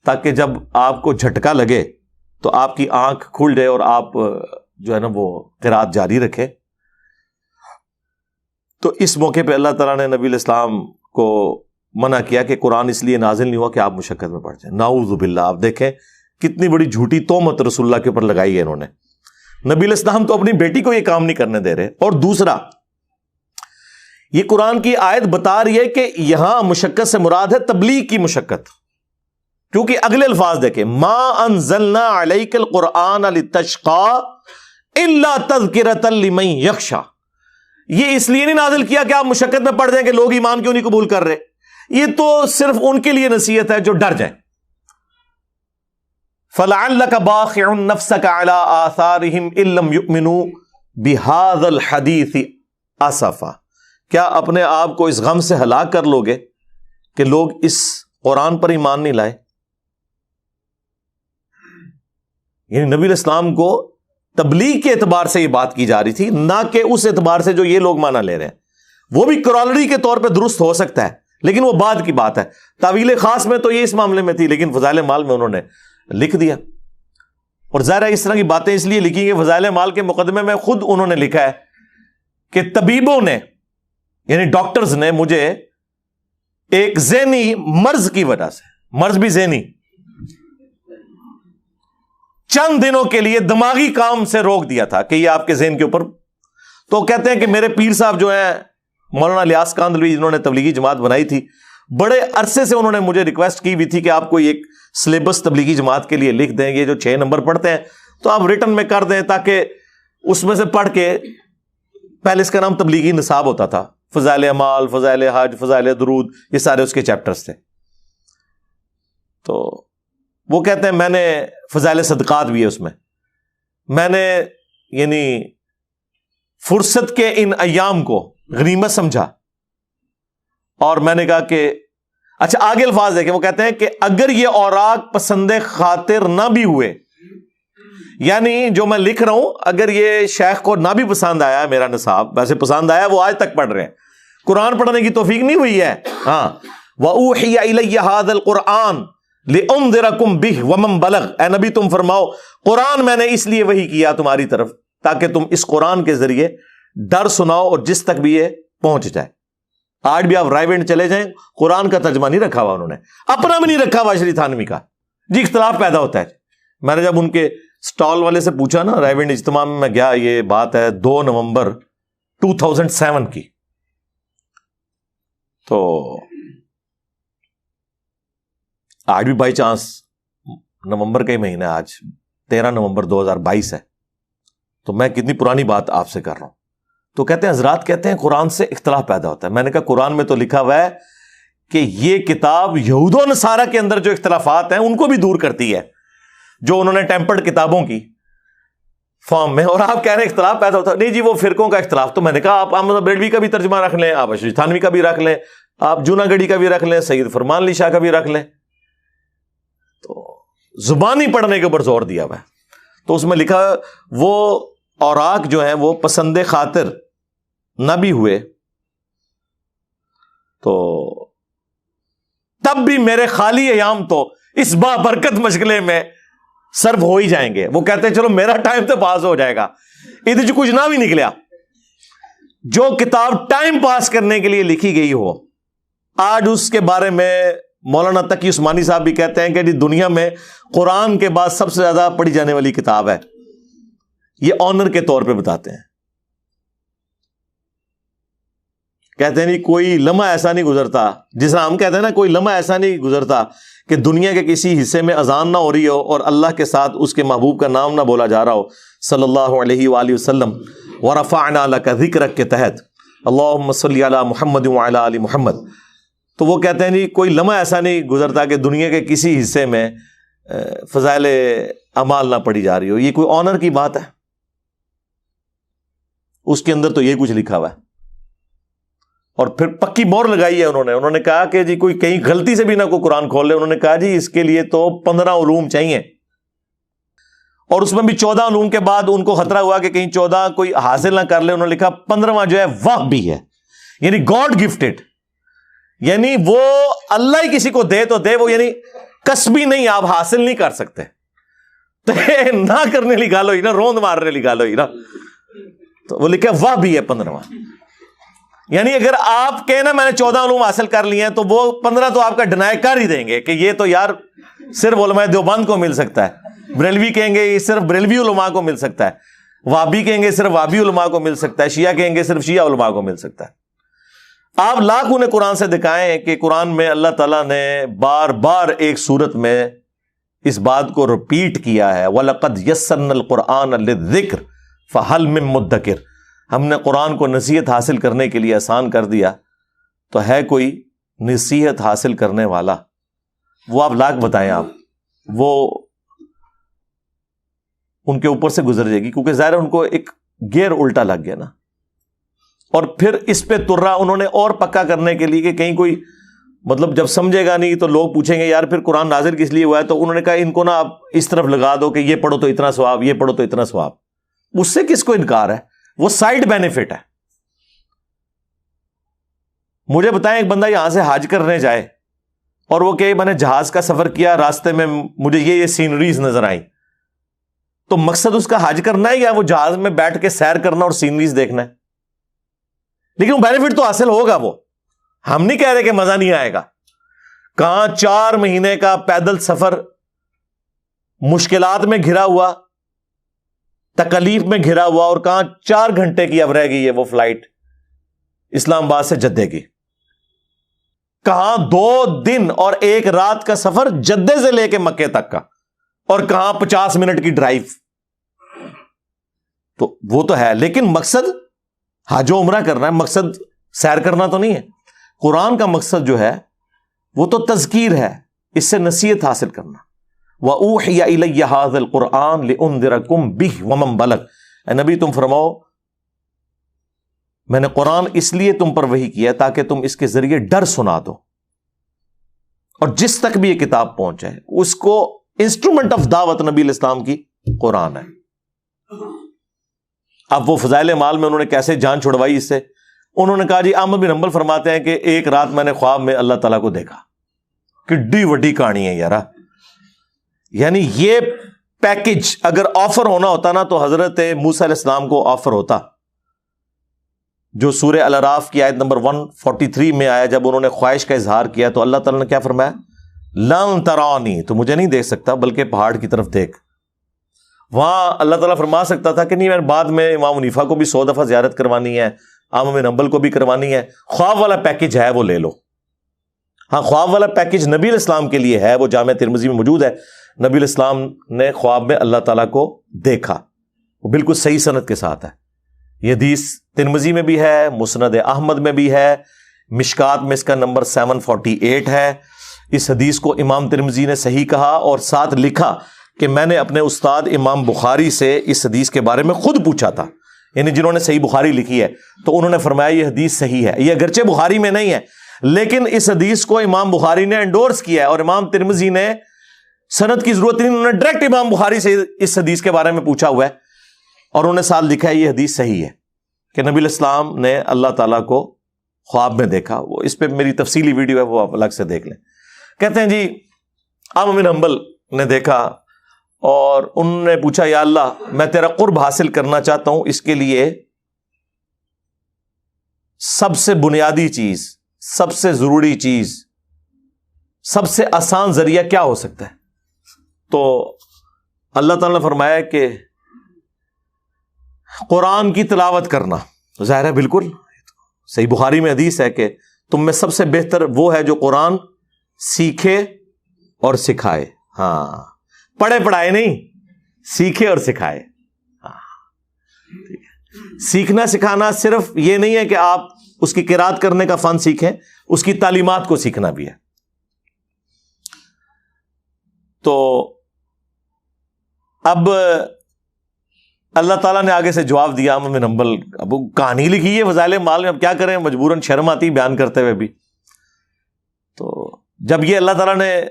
تاکہ جب آپ کو جھٹکا لگے تو آپ کی آنکھ کھل جائے اور آپ جو ہے نا وہ قرات جاری رکھے. تو اس موقع پہ اللہ تعالیٰ نے نبی علیہ السلام کو منع کیا کہ قرآن اس لیے نازل نہیں ہوا کہ آپ مشقت میں پڑ جائیں. نعوذ باللہ. آپ دیکھیں کتنی بڑی جھوٹی تہمت رسول اللہ کے اوپر لگائی ہے انہوں نے. نبی علیہ السلام تو اپنی بیٹی کو یہ کام نہیں کرنے دے رہے. اور دوسرا، یہ قرآن کی آیت بتا رہی ہے کہ یہاں مشقت سے مراد ہے تبلیغ کی مشقت، کیونکہ اگلے الفاظ دیکھیں، ما انزلنا علیک القرآن لتشقى الا تذکرۃ لمن یخشی. یہ اس لیے نہیں نازل کیا کہ آپ مشقت میں پڑ جائیں کہ لوگ ایمان کیوں نہیں قبول کر رہے، یہ تو صرف ان کے لیے نصیحت ہے جو ڈر جائیں. فَلَعَلَّكَ بَاخِعٌ نَفْسَكَ عَلَىٰ آثَارِهِمْ إِن لَّمْ يُؤْمِنُوا بِهَٰذَا الْحَدِيثِ آسَفًا. کیا اپنے آپ کو اس غم سے ہلاک کر لو گے کہ لوگ اس قرآن پر ایمان نہیں لائے؟ یعنی نبی علیہ السلام کو تبلیغ کے اعتبار سے یہ بات کی جا رہی تھی، نہ کہ اس اعتبار سے جو یہ لوگ مانا لے رہے ہیں. وہ بھی کرالری کے طور پہ درست ہو سکتا ہے، لیکن وہ بعد کی بات ہے. تعویل خاص میں تو یہ اس معاملے میں تھی، لیکن فضائل مال میں انہوں نے لکھ دیا. اور ظاہر ہے اس طرح کی باتیں اس لیے لکھی کہ فضائل مال کے مقدمے میں خود انہوں نے لکھا ہے کہ طبیبوں نے، یعنی ڈاکٹرز نے، مجھے ایک ذہنی مرض کی وجہ سے، مرض بھی ذہنی، چند دنوں کے لیے دماغی کام سے روک دیا تھا کہ یہ آپ کے ذہن کے اوپر. تو کہتے ہیں کہ میرے پیر صاحب جو ہیں مولانا الیاس کاندھلوی، جنہوں نے تبلیغی جماعت بنائی تھی، بڑے عرصے سے انہوں نے مجھے ریکویسٹ کی بھی تھی کہ آپ کوئی ایک سلیبس تبلیغی جماعت کے لیے لکھ دیں. یہ جو 6 نمبر پڑھتے ہیں تو آپ ریٹن میں کر دیں، تاکہ اس میں سے پڑھ کے، پہلے اس کا نام تبلیغی نصاب ہوتا تھا، فضائل اعمال، فضائل حج، فضائل درود، یہ سارے اس کے چیپٹرز تھے. تو وہ کہتے ہیں میں نے فضائل صدقات بھی ہے اس میں نے یعنی فرصت کے ان ایام کو غنیمت سمجھا. اور میں نے کہا کہ اچھا آگے الفاظ دیکھیں، وہ کہتے ہیں کہ اگر یہ اوراق پسند خاطر نہ بھی ہوئے، یعنی جو میں لکھ رہا ہوں اگر یہ شیخ کو نہ بھی پسند آیا میرا نصاب، ویسے پسند آیا، وہ آج تک پڑھ رہے ہیں، قرآن پڑھنے کی توفیق نہیں ہوئی ہے. ہاں، وَأُوحِيَ إِلَيَّ هَذَا الْقُرْآنُ لِأُنذِرَكُم بِهِ وَمَن بَلَغَ. اے نبی تم فرماؤ قرآن میں نے اس لیے وحی کیا تمہاری طرف تاکہ تم اس قرآن کے ذریعے ڈر سناؤ اور جس تک بھی یہ پہنچ جائے. آج بھی آپ رائے وینڈ چلے جائیں، قرآن کا ترجمہ نہیں رکھا ہوا انہوں نے، اپنا بھی نہیں رکھا ہوا شری تھانوی کا. جی اختلاف پیدا ہوتا ہے. میں نے جب ان کے سٹال والے سے پوچھا نا، رائے وینڈ اجتماع میں گیا، یہ بات ہے 2 نومبر 2007 کی، تو آج بھی بائی چانس نومبر کا ہی مہینہ، آج 13 نومبر 2022 ہے، تو میں کتنی پرانی بات آپ سے کر رہا ہوں. تو کہتے ہیں حضرات کہتے ہیں قرآن سے اختلاف پیدا ہوتا ہے. میں نے کہا قرآن میں تو لکھا ہوا ہے کہ یہ کتاب یہود و نصارہ کے اندر جو اختلافات ہیں ان کو بھی دور کرتی ہے، جو انہوں نے ٹیمپرڈ کتابوں کی فارم میں. اور آپ کہہ رہے ہیں اختلاف پیدا ہوتا ہے. نہیں جی وہ فرقوں کا اختلاف. تو میں نے کہا آپ احمد بریلوی کا بھی ترجمہ رکھ لیں، آپ اشرف تھانوی کا بھی رکھ لیں، آپ جوناگڑھی کا بھی رکھ لیں، سید فرمان علی شاہ کا بھی رکھ لیں. تو زبانی پڑھنے کے اوپر زور دیا ہوا ہے. تو اس میں لکھا وہ اوراق جو ہیں وہ پسند خاطر نہ بھی ہوئے تو تب بھی میرے خالی ایام تو اس بابرکت مشغلے میں سرو ہو ہی جائیں گے. وہ کہتے ہیں چلو میرا ٹائم تو پاس ہو جائے گا. ادھر جو کچھ نہ بھی نکلیا، جو کتاب ٹائم پاس کرنے کے لیے لکھی گئی ہو، آج اس کے بارے میں مولانا تقی عثمانی صاحب بھی کہتے ہیں کہ جی دنیا میں قرآن کے بعد سب سے زیادہ پڑھی جانے والی کتاب ہے. یہ آنر کے طور پہ بتاتے ہیں. کہتے ہیں نہیں کوئی لمحہ ایسا نہیں گزرتا، جس طرح ہم کہتے ہیں نا کوئی لمحہ ایسا نہیں گزرتا کہ دنیا کے کسی حصے میں اذان نہ ہو رہی ہو اور اللہ کے ساتھ اس کے محبوب کا نام نہ بولا جا رہا ہو صلی اللہ علیہ وآلہ وسلم. وَرَفَعْنَا لَكَ ذِكْرَكَ کے تحت اللہم صلی علی محمد وعلی آل محمد. تو وہ کہتے ہیں نہیں کوئی لمحہ ایسا نہیں گزرتا کہ دنیا کے کسی حصے میں فضائل اعمال نہ پڑھی جا رہی ہو. یہ کوئی آنر کی بات ہے؟ اس کے اندر تو یہ کچھ لکھا ہوا ہے. اور پھر پکی مور لگائی ہے انہوں نے کہا کہ جی کوئی کہیں غلطی سے بھی نہ کوئی قرآن کھول لے. انہوں نے کہا جی اس کے لیے تو 15 علوم چاہیے، اور اس میں بھی 14 علوم کے بعد ان کو خطرہ ہوا کہ کہیں 14 کوئی حاصل نہ کر لے. انہوں نے لکھا 15واں جو ہے وحی بھی ہے، یعنی گاڈ گفٹڈ، یعنی وہ اللہ ہی کسی کو دے تو دے، وہ یعنی کسبی نہیں، آپ حاصل نہیں کر سکتے. تو نہ کرنے لی گال ہوئی نا، روند مارنے لی گال ہوئی نا. تو وہ لکھا وحی بھی ہے 15واں. یعنی اگر آپ کہنا میں نے 14 علوم حاصل کر لیے ہیں تو وہ 15 تو آپ کا ڈینائی کر ہی دیں گے کہ یہ تو یار صرف علماء دیوبند کو مل سکتا ہے، بریلوی کہیں گے یہ صرف بریلوی علماء کو مل سکتا ہے، وہابی کہیں گے صرف وہابی علماء کو مل سکتا ہے، شیعہ کہیں گے صرف شیعہ علماء کو مل سکتا ہے۔ آپ لاکھ انہیں قرآن سے دکھائیں کہ قرآن میں اللہ تعالیٰ نے بار بار ایک صورت میں اس بات کو رپیٹ کیا ہے، وَلَقَدْ يَسَّرْنَا الْقُرْآنَ لِلذِّكْرِ فَهَلْ مِن مُدَّكِرٍ، ہم نے قرآن کو نصیحت حاصل کرنے کے لیے آسان کر دیا، تو ہے کوئی نصیحت حاصل کرنے والا؟ وہ آپ لاکھ بتائیں، آپ وہ ان کے اوپر سے گزر جائے گی، کیونکہ ظاہر ان کو ایک گیئر الٹا لگ گیا نا، اور پھر اس پہ ترا انہوں نے اور پکا کرنے کے لیے کہ کہیں کوئی مطلب جب سمجھے گا نہیں تو لوگ پوچھیں گے یار پھر قرآن نازل کس لیے ہوا ہے، تو انہوں نے کہا ان کو نا آپ اس طرف لگا دو کہ یہ پڑھو تو اتنا ثواب، یہ پڑھو تو اتنا ثواب۔ اس سے کس کو انکار ہے؟ وہ سائیڈ بینیفٹ ہے۔ مجھے بتائیں ایک بندہ یہاں سے حج کرنے جائے اور وہ کہ میں نے جہاز کا سفر کیا، راستے میں مجھے یہ سینریز نظر آئیں، تو مقصد اس کا حج کرنا ہے یا وہ جہاز میں بیٹھ کے سیر کرنا اور سینریز دیکھنا ہے؟ لیکن وہ بینیفٹ تو حاصل ہوگا، وہ ہم نہیں کہہ رہے کہ مزہ نہیں آئے گا۔ کہاں 4 مہینے کا پیدل سفر مشکلات میں گھرا ہوا، تکلیف میں گھرا ہوا، اور کہاں 4 گھنٹے کی اب رہ گئی ہے وہ فلائٹ اسلام آباد سے جدے کی، کہاں 2 دن اور 1 رات کا سفر جدے سے لے کے مکے تک کا، اور کہاں 50 منٹ کی ڈرائیو۔ تو وہ تو ہے، لیکن مقصد حج و عمرہ کرنا ہے، مقصد سیر کرنا تو نہیں ہے۔ قرآن کا مقصد جو ہے وہ تو تذکیر ہے، اس سے نصیحت حاصل کرنا۔ وَأُوحِيَ إِلَيَّ هَذَا الْقُرْآنُ لِأُنذِرَكُم بِهِ وَمَن بَلَغَ، اے نبی تم فرماؤ میں نے قرآن اس لیے تم پر وحی کیا تاکہ تم اس کے ذریعے ڈر سنا دو، اور جس تک بھی یہ کتاب پہنچے اس کو انسٹرومنٹ آف دعوت نبی الاسلام کی قرآن ہے۔ اب وہ فضائل مال میں انہوں نے کیسے جان چھڑوائی اس سے؟ انہوں نے کہا جی احمد بن حنبل فرماتے ہیں کہ ایک رات میں نے خواب میں اللہ تعالیٰ کو دیکھا۔ کڈی وڈی کہانی ہے یارا، یعنی یہ پیکج اگر آفر ہونا ہوتا نا تو حضرت موسیٰ علیہ السلام کو آفر ہوتا، جو سورہ الاعراف کی آیت نمبر 143 میں آیا، جب انہوں نے خواہش کا اظہار کیا تو اللہ تعالیٰ نے کیا فرمایا؟ لن ترانی، تو مجھے نہیں دیکھ سکتا بلکہ پہاڑ کی طرف دیکھ۔ وہاں اللہ تعالیٰ فرما سکتا تھا کہ نہیں میں بعد میں امام حنیفہ کو بھی 100 دفعہ زیارت کروانی ہے، احمد بن حنبل کو بھی کروانی ہے، خواب والا پیکج ہے وہ لے لو۔ ہاں خواب والا پیکج نبی علیہ السلام کے لیے ہے، وہ جامع ترمذی میں موجود ہے، نبی علیہ السلام نے خواب میں اللہ تعالیٰ کو دیکھا، وہ بالکل صحیح سند کے ساتھ ہے۔ یہ حدیث ترمذی میں بھی ہے، مسند احمد میں بھی ہے، مشکات میں اس کا نمبر 748 ہے۔ اس حدیث کو امام ترمذی نے صحیح کہا اور ساتھ لکھا کہ میں نے اپنے استاد امام بخاری سے اس حدیث کے بارے میں خود پوچھا تھا، یعنی جنہوں نے صحیح بخاری لکھی ہے، تو انہوں نے فرمایا یہ حدیث صحیح ہے۔ یہ اگرچہ بخاری میں نہیں ہے لیکن اس حدیث کو امام بخاری نے انڈورس کیا ہے، اور امام ترمذی نے سند کی ضرورت نہیں، انہوں نے ڈائریکٹ امام بخاری سے اس حدیث کے بارے میں پوچھا ہوا ہے، اور انہوں نے ساتھ لکھا ہے یہ حدیث صحیح ہے کہ نبی علیہ السلام نے اللہ تعالیٰ کو خواب میں دیکھا۔ وہ اس پہ میری تفصیلی ویڈیو ہے، وہ آپ الگ سے دیکھ لیں۔ کہتے ہیں جی احمد بن حنبل نے دیکھا اور انہوں نے پوچھا یا اللہ میں تیرا قرب حاصل کرنا چاہتا ہوں، اس کے لیے سب سے بنیادی چیز، سب سے ضروری چیز، سب سے آسان ذریعہ کیا ہو سکتا ہے؟ تو اللہ تعالیٰ نے فرمایا کہ قرآن کی تلاوت کرنا۔ تو ظاہر ہے بالکل صحیح بخاری میں حدیث ہے کہ تم میں سب سے بہتر وہ ہے جو قرآن سیکھے اور سکھائے۔ ہاں پڑھے پڑھائے نہیں، سیکھے اور سکھائے۔ سیکھنا سکھانا صرف یہ نہیں ہے کہ آپ اس کی قرات کرنے کا فن سیکھیں، اس کی تعلیمات کو سیکھنا بھی ہے۔ تو اب اللہ تعالیٰ نے آگے سے جواب دیا احمد بن حنبل، اب کہانی لکھی ہے فضائل مال میں، اب کیا کریں، مجبوراً شرم آتی بیان کرتے ہوئے بھی۔ تو جب یہ اللہ تعالیٰ نے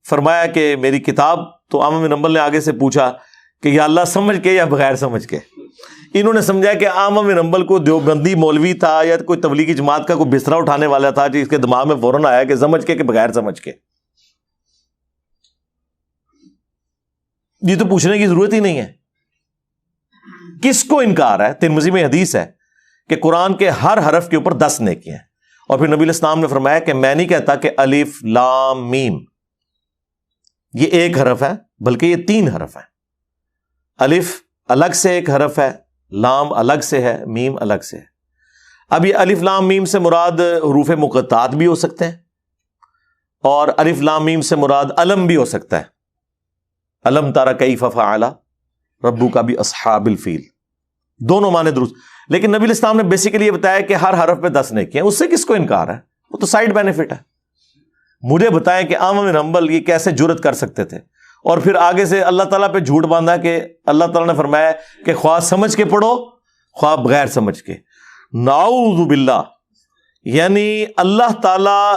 فرمایا کہ میری کتاب، تو احمد بن حنبل نے آگے سے پوچھا کہ یا اللہ سمجھ کے یا بغیر سمجھ کے؟ انہوں نے سمجھا کہ احمد بن حنبل کو دیوبندی مولوی تھا یا کوئی تبلیغی جماعت کا کوئی بسترا اٹھانے والا تھا، جس کے دماغ میں فوراً آیا کہ سمجھ کے کہ بغیر سمجھ کے۔ یہ تو پوچھنے کی ضرورت ہی نہیں ہے، کس کو انکار ہے؟ ترمذی میں حدیث ہے کہ قرآن کے ہر حرف کے اوپر 10 نیکیاں ہیں، اور پھر نبی علیہ السلام نے فرمایا کہ میں نہیں کہتا کہ الف لام میم یہ ایک حرف ہے بلکہ یہ 3 حرف ہیں. الف الگ سے ایک حرف ہے، لام الگ سے ہے، میم الگ سے ہے. اب یہ الف لام میم سے مراد حروف مقطعات بھی ہو سکتے ہیں، اور الف لام میم سے مراد علم بھی ہو سکتا ہے. علم تارا کیف فعل ربک باصحاب الفیل، دونوں معنی درست. لیکن نبی الاسلام نے بیسیکلی یہ بتایا کہ ہر حرف پہ 10 نیکیاں. اس سے کس کو انکار ہے؟ وہ تو سائیڈ بینیفٹ ہے. مجھے بتائیں کہ احمد بن حنبل یہ کیسے جرت کر سکتے تھے، اور پھر آگے سے اللہ تعالیٰ پہ جھوٹ باندھا کہ اللہ تعالیٰ نے فرمایا کہ خواہ سمجھ کے پڑھو خواہ بغیر سمجھ کے. نعوذ باللہ. یعنی اللہ تعالیٰ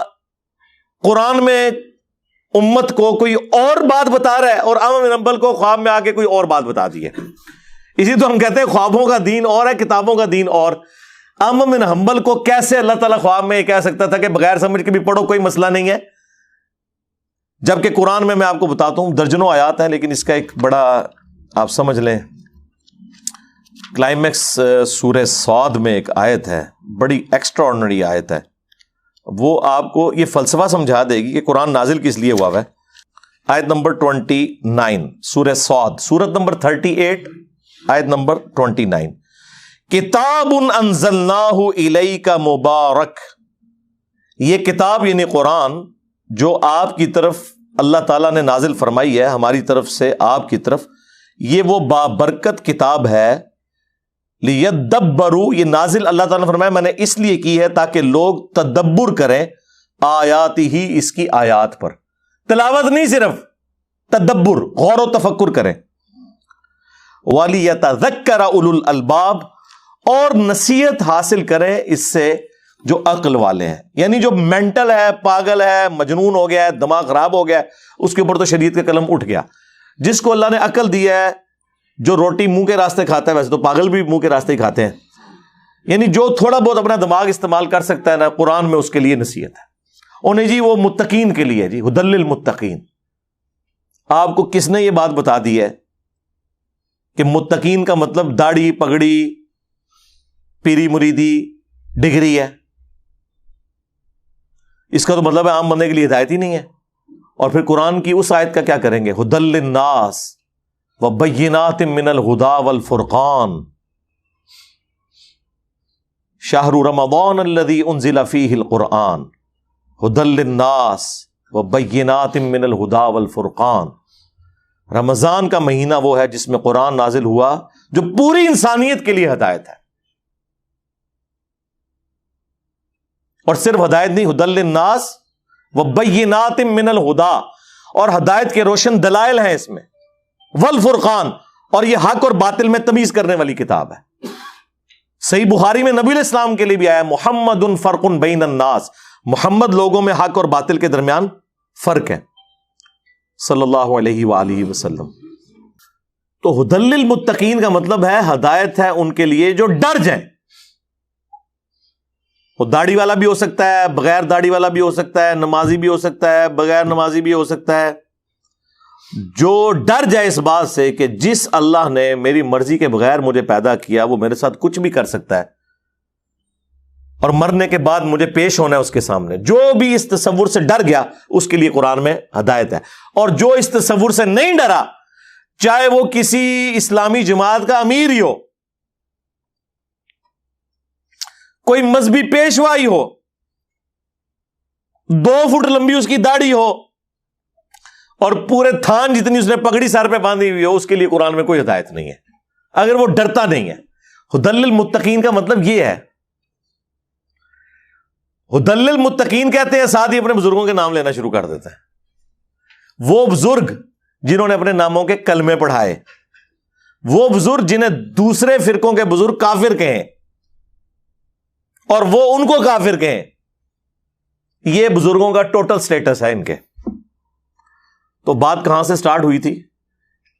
قرآن میں امت کو کوئی اور بات بتا رہا ہے اور احمد بن حنبل کو خواب میں آ کے کوئی اور بات بتا دی ہے. اسی تو ہم کہتے ہیں خوابوں کا دین اور ہے، کتابوں کا دین اور. احمد بن حنبل کو کیسے اللہ تعالیٰ خواب میں یہ کہہ سکتا تھا کہ بغیر سمجھ کے بھی پڑھو کوئی مسئلہ نہیں ہے، جبکہ قرآن میں آپ کو بتاتا ہوں درجنوں آیات ہیں. لیکن اس کا ایک بڑا آپ سمجھ لیں کلائمیکس سورہ صاد میں ایک آیت ہے، بڑی ایکسٹرا آرڈنری آیت ہے. وہ آپ کو یہ فلسفہ سمجھا دے گی کہ قرآن نازل کس لیے ہوا ہے. آیت نمبر 29 سورہ صاد، سورت نمبر 38 آیت نمبر 29. کتاب انزلناہ الیک مبارک، یہ کتاب یعنی قرآن جو آپ کی طرف اللہ تعالیٰ نے نازل فرمائی ہے ہماری طرف سے آپ کی طرف، یہ وہ بابرکت کتاب ہے. لیدبروا، یہ نازل اللہ تعالیٰ نے فرمایا میں نے اس لیے کی ہے تاکہ لوگ تدبر کریں آیات ہی، اس کی آیات پر. تلاوت نہیں، صرف تدبر، غور و تفکر کریں. وَلِيَتَذَكَّرَ أُولُو الْأَلْبَابِ، اور نصیحت حاصل کریں اس سے جو عقل والے ہیں. یعنی جو مینٹل ہے، پاگل ہے، مجنون ہو گیا ہے، دماغ خراب ہو گیا ہے، اس کے اوپر تو شریعت کا قلم اٹھ گیا. جس کو اللہ نے عقل دیا ہے، جو روٹی منہ کے راستے کھاتا ہے، ویسے تو پاگل بھی منہ کے راستے ہی کھاتے ہیں، یعنی جو تھوڑا بہت اپنا دماغ استعمال کر سکتا ہے نا، قرآن میں اس کے لیے نصیحت ہے. اور نہیں جی وہ متقین کے لیے، جی ہدی للمتقین. آپ کو کس نے یہ بات بتا دی ہے کہ متقین کا مطلب داڑھی پگڑی پیری مریدی ڈگری ہے؟ اس کا تو مطلب ہے عام بندے کے لیے ہدایت ہی نہیں ہے. اور پھر قرآن کی اس آیت کا کیا کریں گے؟ ہدی للناس وبینات من الہدی والفرقان شہر رمضان الذی انزل فیہ القرآن ہدی للناس وبینات من الہدی والفرقان. رمضان کا مہینہ وہ ہے جس میں قرآن نازل ہوا جو پوری انسانیت کے لیے ہدایت ہے. اور صرف ہدایت نہیں، ہدی للناس وبینات من الہدی، اور ہدایت کے روشن دلائل ہیں اس میں، والفرقان، اور یہ حق اور باطل میں تمیز کرنے والی کتاب ہے. صحیح بخاری میں نبی علیہ السلام کے لیے بھی آیا محمد فرق بین الناس، محمد لوگوں میں حق اور باطل کے درمیان فرق ہے، صلی اللہ علیہ وآلہ وسلم. تو ہدی للمتقین کا مطلب ہے ہدایت ہے ان کے لیے جو ڈر جائیں. وہ داڑھی والا بھی ہو سکتا ہے، بغیر داڑھی والا بھی ہو سکتا ہے، نمازی بھی ہو سکتا ہے، بغیر نمازی بھی ہو سکتا ہے. جو ڈر جائے اس بات سے کہ جس اللہ نے میری مرضی کے بغیر مجھے پیدا کیا وہ میرے ساتھ کچھ بھی کر سکتا ہے، اور مرنے کے بعد مجھے پیش ہونا ہے اس کے سامنے. جو بھی اس تصور سے ڈر گیا اس کے لیے قرآن میں ہدایت ہے. اور جو اس تصور سے نہیں ڈرا، چاہے وہ کسی اسلامی جماعت کا امیر ہی ہو، کوئی مذہبی پیشوائی ہو، 2 فٹ لمبی اس کی داڑھی ہو، اور پورے تھان جتنی اس نے پگڑی سر پہ باندھی ہوئی ہو، اس کے لیے قرآن میں کوئی ہدایت نہیں ہے اگر وہ ڈرتا نہیں ہے. ہدی للمتقین کا مطلب یہ ہے. ہدی للمتقین کہتے ہیں، ساتھ ہی اپنے بزرگوں کے نام لینا شروع کر دیتے ہیں. وہ بزرگ جنہوں نے اپنے ناموں کے کلمے پڑھائے، وہ بزرگ جنہیں دوسرے فرقوں کے بزرگ کافر کہیں اور وہ ان کو کافر کہیں، یہ بزرگوں کا ٹوٹل سٹیٹس ہے ان کے. تو بات کہاں سے سٹارٹ ہوئی تھی؟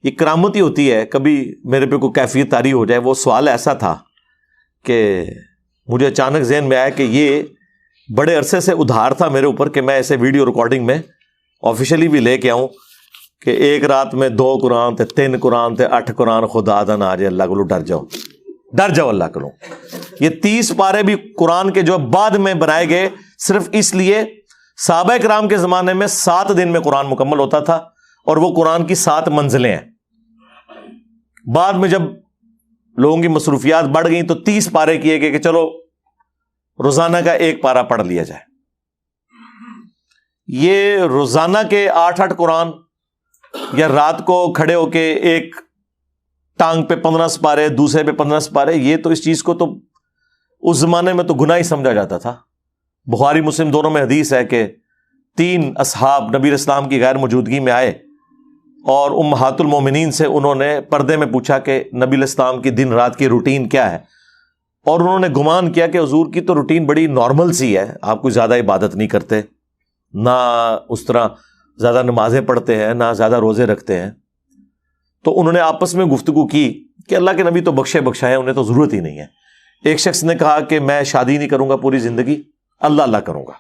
یہ کرامت ہی ہوتی ہے. کبھی میرے پہ کوئی کیفیت طاری ہو جائے. وہ سوال ایسا تھا کہ مجھے اچانک ذہن میں آیا کہ یہ بڑے عرصے سے ادھار تھا میرے اوپر کہ میں ایسے ویڈیو ریکارڈنگ میں آفیشلی بھی لے کے آؤں کہ ایک رات میں 2 قرآن تھے، 3 قرآن تھے، 8 قرآن، خدا دا نہ آ جائے، اللہ کو ڈر جاؤ اللہ کرو. یہ 30 پارے بھی قرآن کے جو بعد میں بنائے گئے صرف اس لیے، صحابہ کرام کے زمانے میں 7 دن میں قرآن مکمل ہوتا تھا، اور وہ قرآن کی 7 منزلیں ہیں. بعد میں جب لوگوں کی مصروفیات بڑھ گئیں تو 30 پارے کیے گئے کہ چلو روزانہ کا 1 پارہ پڑھ لیا جائے. یہ روزانہ کے 8 قرآن یا رات کو کھڑے ہو کے ایک ٹانگ پہ 15 سپارے دوسرے پہ 15 سپارے، یہ تو اس چیز کو تو اس زمانے میں تو گناہ ہی سمجھا جاتا تھا. بخاری مسلم دونوں میں حدیث ہے کہ 3 اصحاب نبی علیہ السلام کی غیر موجودگی میں آئے اور امہات المومنین سے انہوں نے پردے میں پوچھا کہ نبی علیہ السلام کی دن رات کی روٹین کیا ہے، اور انہوں نے گمان کیا کہ حضور کی تو روٹین بڑی نارمل سی ہے، آپ کوئی زیادہ عبادت نہیں کرتے، نہ اس طرح زیادہ نمازیں پڑھتے ہیں، نہ زیادہ روزے رکھتے ہیں. تو انہوں نے آپس میں گفتگو کی کہ اللہ کے نبی تو بخشے بخشائے، انہیں تو ضرورت ہی نہیں ہے. ایک شخص نے کہا کہ میں شادی نہیں کروں گا پوری زندگی، اللہ اللہ کروں گا.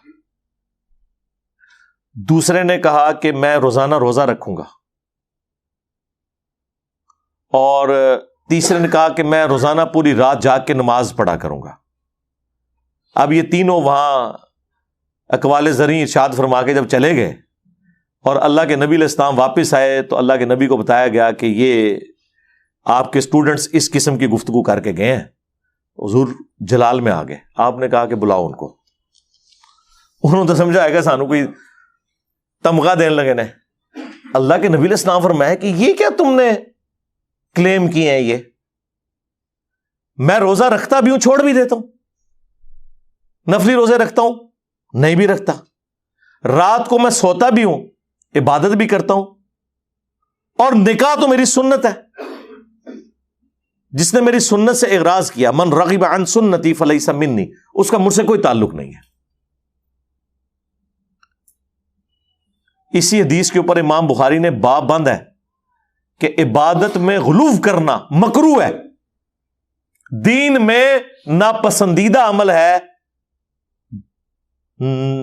دوسرے نے کہا کہ میں روزانہ روزہ رکھوں گا، اور تیسرے نے کہا کہ میں روزانہ پوری رات جاگ کے نماز پڑھا کروں گا. اب یہ تینوں وہاں اقوال زرعی ارشاد فرما کے جب چلے گئے اور اللہ کے نبی علیہ السلام واپس آئے تو اللہ کے نبی کو بتایا گیا کہ یہ آپ کے اسٹوڈنٹس اس قسم کی گفتگو کر کے گئے ہیں. حضور جلال میں آ گئے. آپ نے کہا کہ بلاؤ ان کو. انہوں نے تو سمجھا ہے کہ سانو کوئی تمغہ دینے لگے نے. اللہ کے نبی علیہ السلام فرمایا کہ یہ کیا تم نے کلیم کیے ہیں، یہ میں روزہ رکھتا بھی ہوں چھوڑ بھی دیتا ہوں، نفلی روزے رکھتا ہوں نہیں بھی رکھتا، رات کو میں سوتا بھی ہوں عبادت بھی کرتا ہوں، اور نکاح تو میری سنت ہے. جس نے میری سنت سے اغراض کیا، من رغب عن سنتی فلیس منی، اس کا مجھ سے کوئی تعلق نہیں ہے. اسی حدیث کے اوپر امام بخاری نے باب بند ہے کہ عبادت میں غلو کرنا مکروہ ہے، دین میں ناپسندیدہ عمل ہے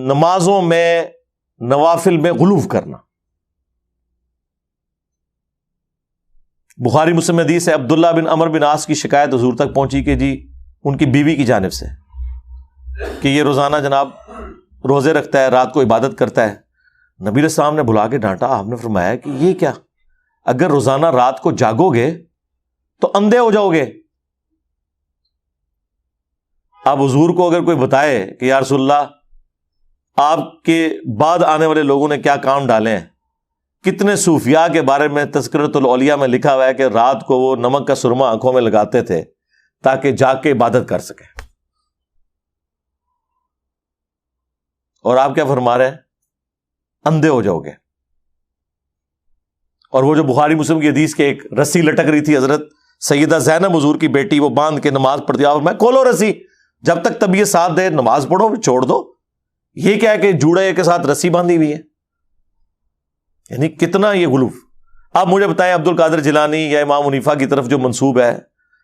نمازوں میں نوافل میں غلو کرنا. بخاری مسلم حدیث ہے، عبداللہ بن عمر بن عاص کی شکایت حضور تک پہنچی کہ جی ان کی بیوی کی جانب سے کہ یہ روزانہ جناب روزے رکھتا ہے، رات کو عبادت کرتا ہے. نبی علیہ السلام نے بلا کے ڈانٹا. آپ نے فرمایا کہ یہ کیا، اگر روزانہ رات کو جاگو گے تو اندھے ہو جاؤ گے. اب حضور کو اگر کوئی بتائے کہ یا رسول اللہ آپ کے بعد آنے والے لوگوں نے کیا کام ڈالے ہیں، کتنے صوفیاء کے بارے میں تذکرۃ الاولیاء میں لکھا ہوا ہے کہ رات کو وہ نمک کا سرما آنکھوں میں لگاتے تھے تاکہ جاگ کے عبادت کر سکیں، اور آپ کیا فرما رہے ہیں، اندھے ہو جاؤ گے. اور وہ جو بخاری مسلم کی حدیث کے ایک رسی لٹک رہی تھی، حضرت سیدہ زینب حضور کی بیٹی، وہ باندھ کے نماز پڑھتی، آپ میں کھولو رسی، جب تک طبیعت ساتھ دے نماز پڑھو چھوڑ دو. یہ کیا ہے کہ جوڑے کے ساتھ رسی باندھی ہوئی ہے، یعنی کتنا یہ غلو. آپ مجھے بتائیں عبد القادر جیلانی یا امام حنیفہ کی طرف جو منسوب ہے،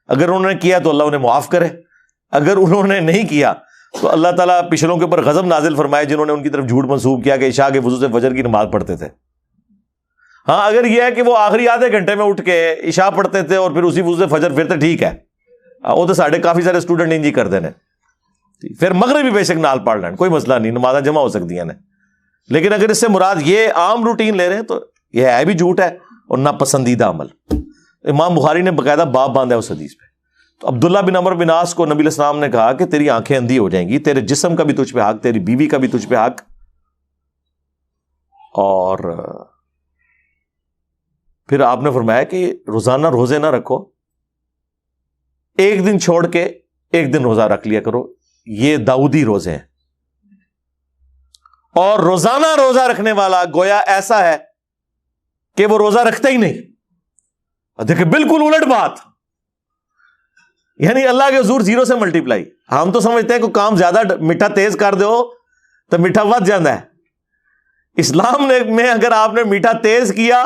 اگر انہوں نے کیا تو اللہ انہیں معاف کرے، اگر انہوں نے نہیں کیا تو اللہ تعالیٰ پچھلوں کے اوپر غضب نازل فرمائے جنہوں نے ان کی طرف جھوٹ منسوب کیا کہ عشاء کے وضو سے فجر کی نماز پڑھتے تھے. ہاں اگر یہ ہے کہ وہ آخری آدھے گھنٹے میں اٹھ کے عشاء پڑھتے تھے اور پھر اسی وضو سے فجر، پھر تو ٹھیک ہے، وہ تو ساڑھے کافی سارے اسٹوڈنٹ انجی کر دینے، پھر مغرب بھی بے شک نال پڑھ لین، کوئی مسئلہ نہیں، نمازیں جمع ہو سکتی ہیں. لیکن اگر اس سے مراد یہ عام روٹین لے رہے ہیں تو یہ ہے بھی جھوٹ ہے اور ناپسندیدہ عمل. امام بخاری نے باقاعدہ باب باندھا ہے اس حدیث پہ. تو عبداللہ بن عمر بن عاص کو نبی علیہ السلام نے کہا کہ تیری آنکھیں اندھی ہو جائیں گی، تیرے جسم کا بھی تجھ پہ حق، تیری بیوی کا بھی تجھ پہ حق. اور پھر آپ نے فرمایا کہ روزانہ روزے نہ رکھو، ایک دن چھوڑ کے ایک دن روزہ رکھ لیا کرو، یہ داؤدی روزے ہیں. اور روزانہ روزہ رکھنے والا گویا ایسا ہے کہ وہ روزہ رکھتا ہی نہیں. دیکھیں بالکل الٹ بات، یعنی اللہ کے حضور 0 سے ملٹیپلائی. ہم تو سمجھتے ہیں کہ کام زیادہ میٹھا تیز کر دو تو میٹھا ود جاتا ہے. اسلام میں اگر آپ نے میٹھا تیز کیا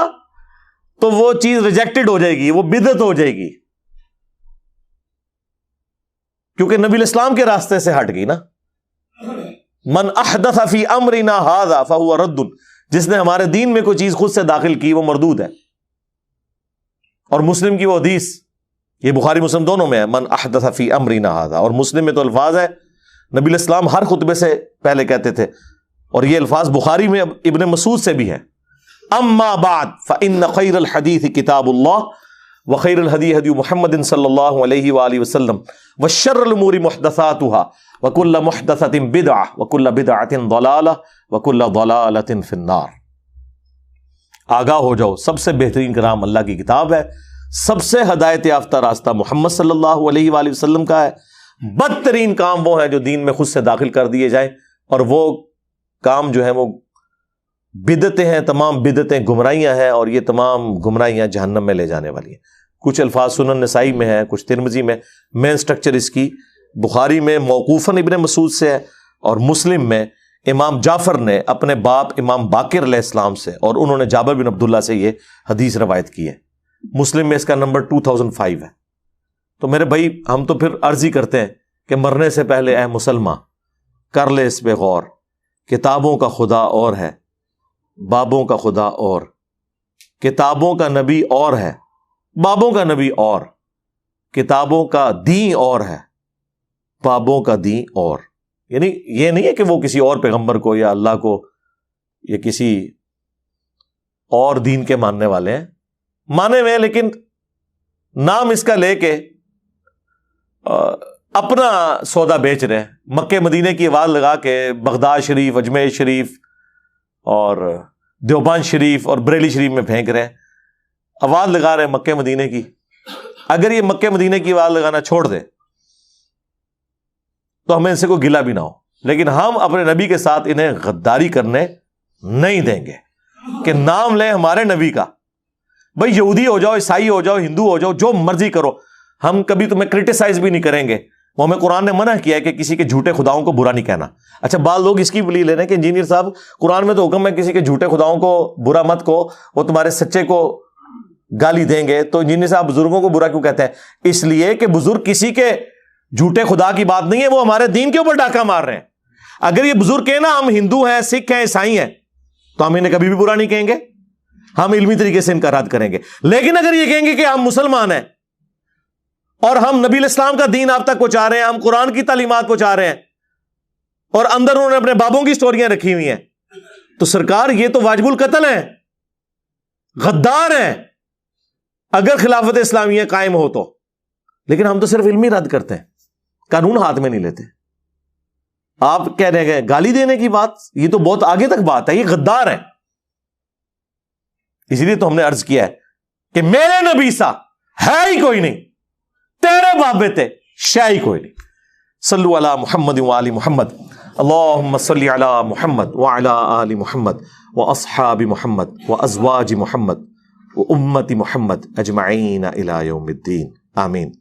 تو وہ چیز ریجیکٹڈ ہو جائے گی، وہ بدعت ہو جائے گی، کیونکہ نبی الاسلام کے راستے سے ہٹ گئی نا. من احدث فی امرنا ھذا فہو رد، جس نے ہمارے دین میں کوئی چیز خود سے داخل کی وہ مردود ہے. اور مسلم کی وہ حدیث، یہ بخاری مسلم دونوں میں ہے، من احدث فی امرنا ھذا، اور مسلم میں تو الفاظ ہے نبی علیہ السلام ہر خطبے سے پہلے کہتے تھے، اور یہ الفاظ بخاری میں ابن مسعود سے بھی ہے. اما بعد فان خیر الحدیث کتاب اللہ وخیر الہدی ہدی محمد صلی اللہ علیہ وآلہ وسلم وشر الامور محدثاتها وکل محدثۃ بدعہ وکل بدعۃ ضلالہ وکل ضلالۃ فی النار۔ آگاہ ہو جاؤ، سب سے بہترین کلام اللہ کی کتاب ہے، سب سے ہدایت یافتہ راستہ محمد صلی اللہ علیہ وآلہ وسلم کا ہے۔ بدترین کام وہ ہیں جو دین میں خود سے داخل کر دیے جائیں، اور وہ کام جو ہیں وہ بدعتیں ہیں، تمام بدعتیں گمراہیاں ہیں، اور یہ تمام گمراہیاں جہنم میں لے جانے والی ہیں۔ کچھ الفاظ سنن نسائی میں ہیں، کچھ ترمذی میں، مین سٹرکچر اس کی بخاری میں موقوفاً ابن مسعود سے ہے، اور مسلم میں امام جعفر نے اپنے باپ امام باقر علیہ السلام سے، اور انہوں نے جابر بن عبداللہ سے یہ حدیث روایت کی ہے۔ مسلم میں اس کا نمبر 2005 ہے۔ تو میرے بھائی، ہم تو پھر عرض ہی کرتے ہیں کہ مرنے سے پہلے اے مسلمان کر لے اس پہ غور، کتابوں کا خدا اور ہے، بابوں کا خدا اور، کتابوں کا نبی اور ہے، بابوں کا نبی اور، کتابوں کا دین اور ہے، بابوں کا دین اور۔ یعنی یہ نہیں ہے کہ وہ کسی اور پیغمبر کو یا اللہ کو یا کسی اور دین کے ماننے والے ہیں، مانے ہوئے ہیں، لیکن نام اس کا لے کے اپنا سودا بیچ رہے ہیں۔ مکے مدینے کی آواز لگا کے بغداد شریف، اجمیر شریف اور دیوبند شریف اور بریلی شریف میں پھینک رہے ہیں، آواز لگا رہے ہیں مکے مدینے کی۔ اگر یہ مکے مدینے کی آواز لگانا چھوڑ دے تو ہمیں ان سے کوئی گلہ بھی نہ ہو، لیکن ہم اپنے نبی کے ساتھ انہیں غداری کرنے نہیں دیں گے کہ نام لیں ہمارے نبی کا۔ بھائی یہودی ہو جاؤ، عیسائی ہو جاؤ، ہندو ہو جاؤ، جو مرضی کرو، ہم کبھی تمہیں کرٹیسائز بھی نہیں کریں گے۔ وہ ہمیں قرآن نے منع کیا ہے کہ کسی کے جھوٹے خداؤں کو برا نہیں کہنا۔ اچھا، بعض لوگ اس کی بلی لے رہے ہیں کہ انجینئر صاحب قرآن میں تو حکم ہے کسی کے جھوٹے خداؤں کو برا مت کو، وہ تمہارے سچے کو گالی دیں گے، تو انجینئر صاحب بزرگوں کو برا کیوں کہتے ہیں؟ اس لیے کہ بزرگ کسی کے جھوٹے خدا کی بات نہیں ہے، وہ ہمارے دین کے اوپر ڈاکہ مار رہے ہیں۔ اگر یہ بزرگ کہیں نا ہم ہندو ہیں، سکھ ہیں، عیسائی ہیں، تو ہم انہیں کبھی بھی برا نہیں کہیں گے، ہم علمی طریقے سے ان کا رد کریں گے۔ لیکن اگر یہ کہیں گے کہ ہم مسلمان ہیں اور ہم نبی الاسلام کا دین آپ تک پہنچا رہے ہیں، ہم قرآن کی تعلیمات پہنچا رہے ہیں، اور اندر انہوں نے اپنے بابوں کی سٹوریاں رکھی ہوئی ہیں، تو سرکار یہ تو واجب القتل ہیں، غدار ہیں اگر خلافت اسلامیہ قائم ہو تو۔ لیکن ہم تو صرف علمی رد کرتے ہیں، قانون ہاتھ میں نہیں لیتے۔ آپ کہہ رہے ہیں گالی دینے کی بات، یہ تو بہت آگے تک بات ہے، یہ غدار ہے۔ اسی لیے تو ہم نے عرض کیا ہے کہ میرے نبی سا ہے ہی کوئی نہیں، تیرے بابے تے شے ہی کوئی نہیں۔ صلو علی محمد وآل محمد، اللہم صلی علی محمد وعلی آل محمد واصحاب محمد وازواج محمد وامت محمد اجمعین الی یوم الدین، آمین۔